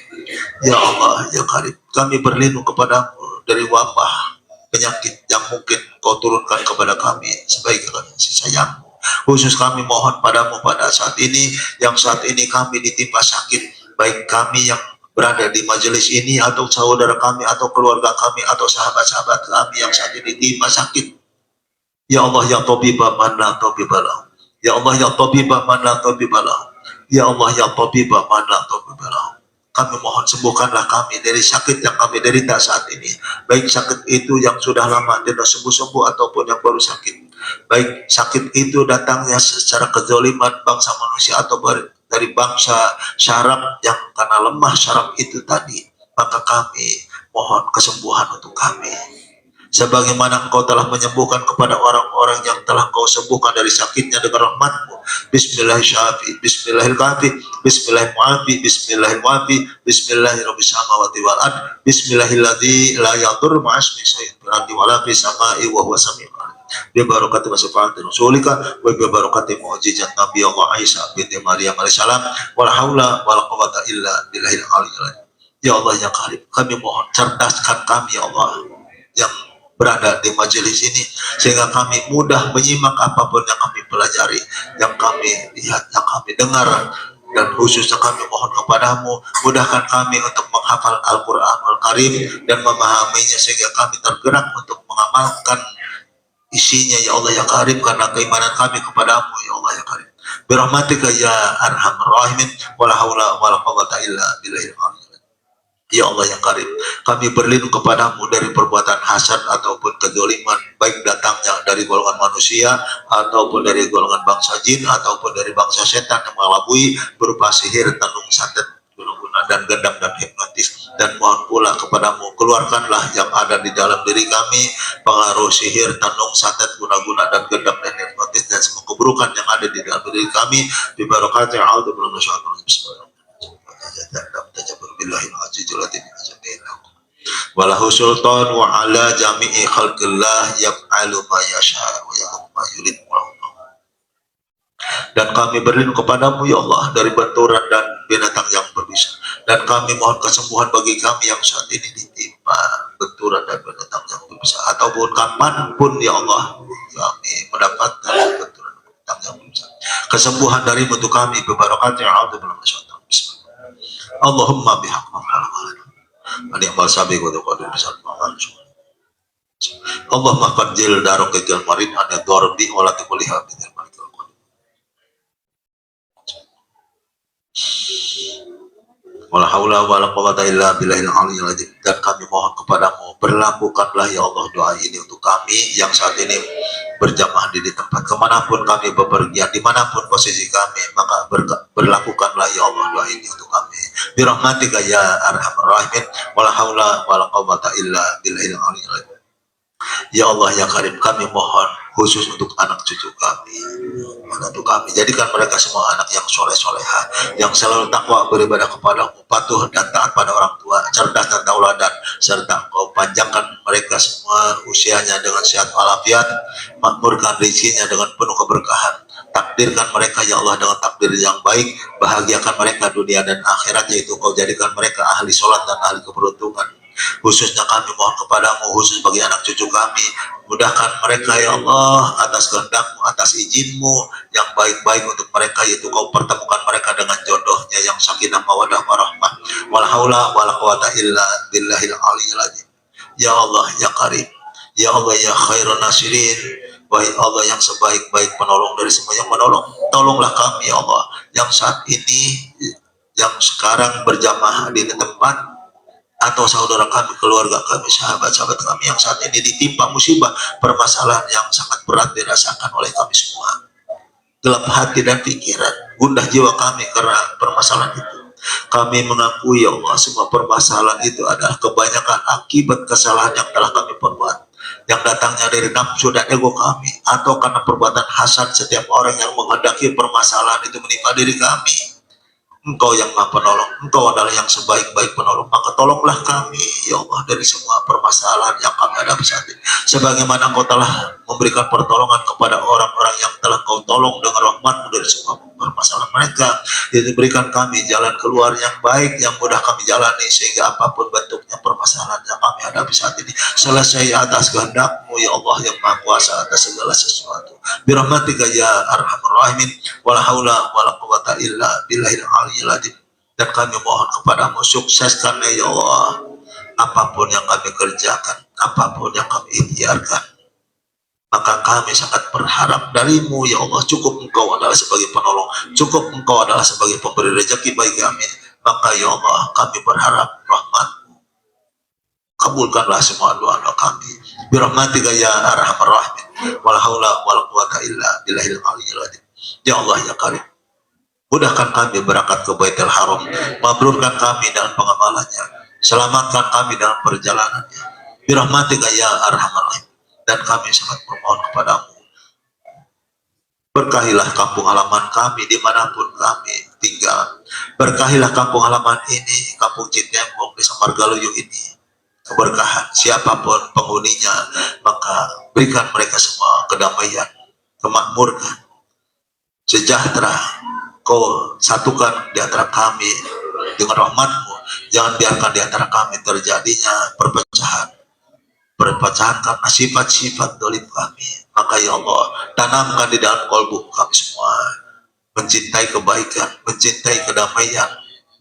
Ya Allah ya Karim, kami berlindung kepadamu dari wabah, penyakit yang mungkin kau turunkan kepada kami sebagai kasih sayangmu. Khusus kami mohon padamu pada saat ini, yang saat ini kami ditimpa sakit, baik kami yang berada di majelis ini atau saudara kami atau keluarga kami atau sahabat-sahabat kami yang saat ini ditimpa sakit. Ya Allah ya tabibah man la tabibalah, ya Allah ya tabibah man la tabibalah, ya Allah ya tabibah man la tabibalah. Kami mohon sembuhkanlah kami dari sakit yang kami derita saat ini, baik sakit itu yang sudah lama tidak sembuh-sembuh ataupun yang baru sakit, baik sakit itu datangnya secara kezaliman bangsa manusia atau dari bangsa syarab yang karena lemah syarab itu tadi. Maka kami mohon kesembuhan untuk kami, sebagaimana Engkau telah menyembuhkan kepada orang-orang yang telah Kau sembuhkan dari sakitnya dengan rahmat-Mu. Bismillahirrahmanirrahim, Bismillahirrahmanirrahim, Bismillahirrahmanirrahim, Bismillahirrahmanirrahim, Bismillahirrahmanirrahim, Bismillahilladzi la yadurru ma'asmi syai'un fil ardi wa la fis sama'i wa huwa samiul alim. Bi barakati wa sifati rasulika wa bi barakati mu'jizat Nabi Allah Isa binti Maryam alaihissalam. Wala haula wala quwata illa billahil aliyyil azim. Ya Allah ya Karim, kami mohon cerdaskan kami ya Allah yang berada di majelis ini, sehingga kami mudah menyimak apapun yang kami pelajari, yang kami lihat, yang kami dengar. Dan khususnya kami mohon kepadamu, mudahkan kami untuk menghafal Al-Quranul Karim dan memahaminya, sehingga kami tergerak untuk mengamalkan isinya ya Allah ya Karim, karena keimanan kami kepadamu ya Allah ya Karim. Birahmatika ya arhamar rahimin, wala haula wala quwwata illa billahil aliyyil azim. Ya Allah yang Karim, kami berlindung kepadamu dari perbuatan hasad ataupun kezaliman, baik datangnya dari golongan manusia ataupun dari golongan bangsa jin ataupun dari bangsa setan yang mengelabui berupa sihir, tenung, santet, guna dan gendam dan hipnotis. Dan mohon pula kepadamu, keluarkanlah yang ada di dalam diri kami pengaruh sihir, tenung, santet, guna-guna dan gendam dan hipnotis, dan semua keburukan yang ada di dalam diri kami bi barakati a'udzu walahu sultan wa ala jami'i khalqillah yaf'alu ma yasha wa yahkum ma yurid. Dan kami berlindung kepadamu ya Allah dari benturan dan binatang yang berbisa, dan kami mohon kesembuhan bagi kami yang saat ini ditimpa benturan dan binatang yang berbisa, ataupun kapanpun ya Allah kami mendapatkan benturan dan binatang yang berbisa, kesembuhan dari untuk kami bebarakatnya Allahumma bihaq Adi amal sabi wa qadir bisa Allahumma qadil darokal marid ana darbi wala tuliha bidil marid. Wala haula wala quwwata illa billahil aliyyil azim. Dan kami mohon kepadamu, berlakukanlah ya Allah doa ini untuk kami yang saat ini berjamaah di tempat kemanapun kami bepergian, dimanapun posisi kami, maka berlakukanlah ya Allah doa ini untuk kami birahmatika ya arhamar rahimin. Wala haula wala quwwata illa billahil aliyyil azim. Ya Allah ya Karim, kami mohon khusus untuk anak cucu kami, jadikan mereka semua anak yang soleh-soleha, yang selalu takwa beribadah kepadamu, patuh dan taat pada orang tua, cerdas dan tauladan, serta Engkau panjangkan mereka semua usianya dengan sehat walafiat, makmurkan rezekinya dengan penuh keberkahan, takdirkan mereka ya Allah dengan takdir yang baik, bahagiakan mereka dunia dan akhirat, yaitu Kau jadikan mereka ahli sholat dan ahli keberuntungan. Khususnya kami mohon kepadamu, khusus bagi anak cucu kami, mudahkan mereka ya Allah atas kehendak-Mu, atas izin-Mu yang baik-baik untuk mereka, yaitu Kau pertemukan mereka dengan jodohnya yang sakinah mawaddah warahmah. Wala haula wala quwwata illa billahil aliyyil azim. Ya Allah ya Karim, ya Allah ya khairun nasirin, wahai Allah yang sebaik-baik penolong dari semua yang menolong, tolonglah kami ya Allah yang saat ini, yang sekarang berjamaah di tempat, atau saudara kami, keluarga kami, sahabat-sahabat kami yang saat ini ditimpa musibah, permasalahan yang sangat berat dirasakan oleh kami semua, gelap hati dan pikiran, gundah jiwa kami karena permasalahan itu. Kami mengakui ya Allah, semua permasalahan itu adalah kebanyakan akibat kesalahan yang telah kami perbuat, yang datangnya dari nafsu dan ego kami, atau karena perbuatan hasad setiap orang yang menghendaki permasalahan itu menimpa diri kami. Engkau yang Maha Penolong, Engkau adalah yang sebaik-baik penolong, maka tolonglah kami ya Allah dari semua permasalahan yang kami hadapi saat ini, sebagaimana Engkau telah memberikan pertolongan kepada orang-orang yang telah Kau tolong dengan rahmat-Mu dari semua permasalahan mereka. Jadi berikan kami jalan keluar yang baik, yang mudah kami jalani, sehingga apapun bentuknya permasalahan yang kami hadapi saat ini selesai atas kehendak-Mu ya Allah yang Maha Kuasa atas segala sesuatu. Birahmatika ya arhamar rahimin. Wala haula wala quwwata illa billahil aliyyil azim. Dan kami mohon kepadamu, sukseskan ya Allah apapun yang kami kerjakan, apapun yang kami ikhtiarkan. Maka kami sangat berharap darimu ya Allah. Cukup Engkau adalah sebagai penolong, cukup Engkau adalah sebagai pemberi rezeki bagi kami. Maka ya Allah kami berharap rahmat-Mu, kabulkanlah semua doa-doa kami birahmatika ya arhamar rahimin. Wala haula wala quwwata illa billahil aliyyil azim. Ya Allah ya Karim, mudahkan kami berangkat ke Baitul Haram, mabrurkan kami dalam pengamalannya, selamatkan kami dalam perjalanannya birahmatika ya arhamar rahim. Dan kami sangat bermohon kepadamu, berkahilah kampung halaman kami dimanapun kami tinggal, berkahilah kampung halaman ini, kampung Citembok, Desa Margaluyu ini, keberkahan siapapun penghuninya, maka berikan mereka semua kedamaian, kemakmuran, sejahtera. Kau satukan di antara kami dengan rahmat-Mu, jangan biarkan di antara kami terjadinya perpecahan karena sifat-sifat dolim kami. Maka ya Allah, tanamkan di dalam kolbu kami semua mencintai kebaikan, mencintai kedamaian,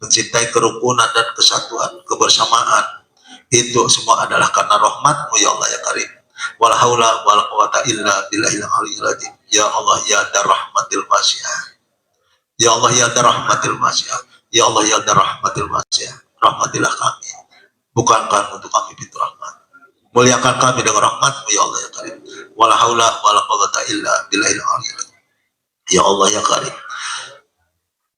mencintai kerukunan dan kesatuan, kebersamaan. Itu semua adalah karena rahmat-Mu ya Allah ya Karim. Wala haula wala quwwata illa billahil aliyyil azim. Ya Allah ya dar rahmatil wasi'ah, ya Allah ya dar rahmatil wasi'ah, ya Allah ya dar rahmatil wasi'ah. Rahmatilah kami, bukankan untuk kami pintu rahmat, Muliakan kami dengan rahmat-Mu ya Allah ya Karim. Wala haula wala quwwata illa billahil aliyil azim. Ya Allah ya Karim.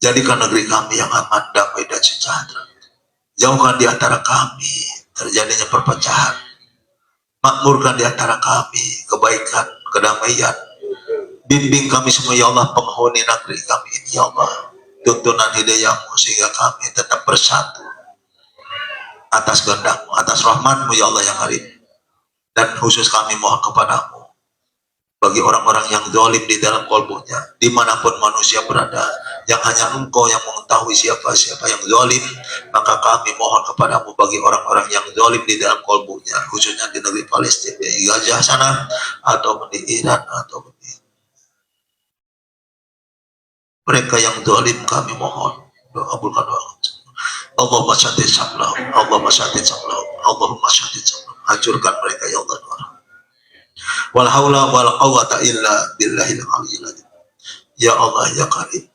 Jadikan negeri kami yang aman, damai dan sejahtera. Jauhkan di antara kami terjadinya perpecahan. Makmurkan di antara kami kebaikan, kedamaian. Bimbing kami semua ya Allah, penghuni negeri kami ini ya Allah. Tuntunan hidayah-Mu sehingga kami tetap bersatu atas kehendak-Mu, atas rahmat-Mu ya Allah yang Karim. Dan khusus kami mohon kepadamu, bagi orang-orang yang zalim di dalam kolbunya, dimanapun manusia berada, yang hanya Engkau yang mengetahui siapa-siapa yang zalim, maka kami mohon kepadamu bagi orang-orang yang zalim di dalam kolbunya, khususnya di negeri Palestina, di Gaza sana, atau di Iran, atau di mereka yang zalim, kami mohon kabulkan doa. Allahumma syadid samlahum, Allahumma syadid samlahum, Allahumma syadid samlahum. Hancurkan mereka ya Allah. Wal haula wal quwwata illa billahil aliyil azim. Ya Allah ya Karim,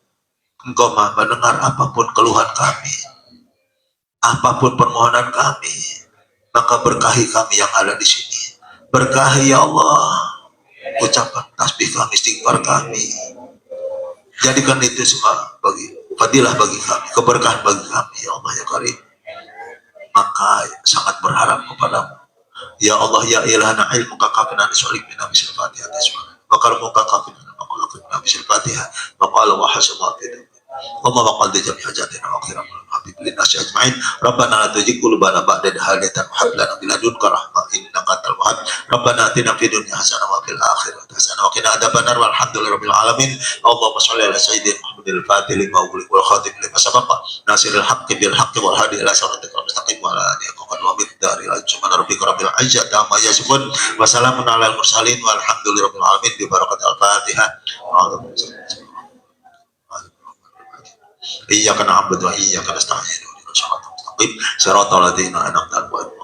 Engkau Maha mendengar apapun keluhan kami, apapun permohonan kami, maka berkahi kami yang ada di sini. Berkahi ya Allah, ucapan tasbih kami, istighfar kami. Jadikan itu semua bagi fadilah bagi kami, keberkahan bagi kami ya Allah ya Karim. Maka sangat berharap kepadamu. Ya Allah ya ilahana ilmuka kafina disulik bina bisil fatihah tiswa bakal muka kafina makul bina bisil fatihah makal wa hasuma bina Allahumma qad jami hajatina wa akhiram habib lin nasi ajmain rabbana la tuzigh qulubana ba'da idh hadaytana wa hab lana min ladunka rahmah innaka antal wahhab rabbana atina fid dunya hasanah wa fil akhirati hasanah wa qina adzabannar walhamdulillahi rabbil alamin Allahumma shalli ala sayyidina Muhammadil fatih lima ughliq wal khatim lima sabaqa nasiril haqqi bil haqqi wal hadi ila siratal mustaqim wa ala alihi wa bidaril ajman rabbika rabbil izzati amma yasifun wa salamun alal mursalin walhamdulillahi rabbil alamin bi barakatil fatihah. Iyyaka na'budu wa iyyaka nasta'in ihdinas siratal mustaqim siratal ladzina an'amta 'alaihim.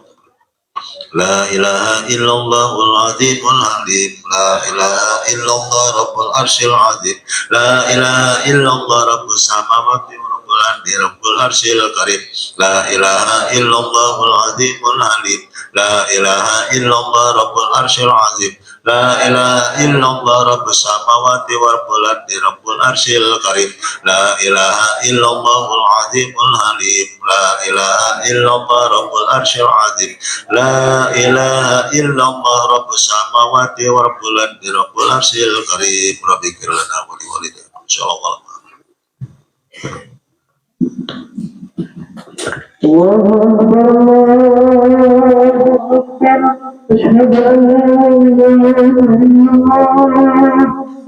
La ilaha illallahul azimul halim, la ilaha illallah rabbul arsyil azim, la ilaha illallah rabbus samawati wa rabbul ardi rabbul arsyil karim, la ilaha illallahul azimul halim, la ilaha illallah rabbul arsyil azim, la ilaha illallah rabbus samawati wa rabbul ardi rabbul arsyil karim, la ilaha illallahul azimul halim, la ilaha illallah rabbul arsyil azim, la ilaha illallah rabbus samawati wa rabbul ardi rabbul arsyil karim, rabbikir lana wa liwalidayna insyaallah. أشهد أن لا إله إلا الله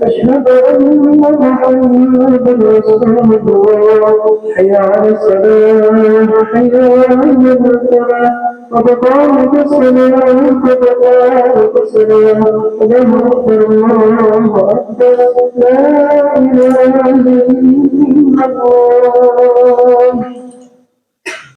أشهد أن محمدا رسول الله حي على الصلاة حي على الفلاح قد قامت الصلاة قد قامت الصلاة الله أكبر الله أكبر لا إله إلا الله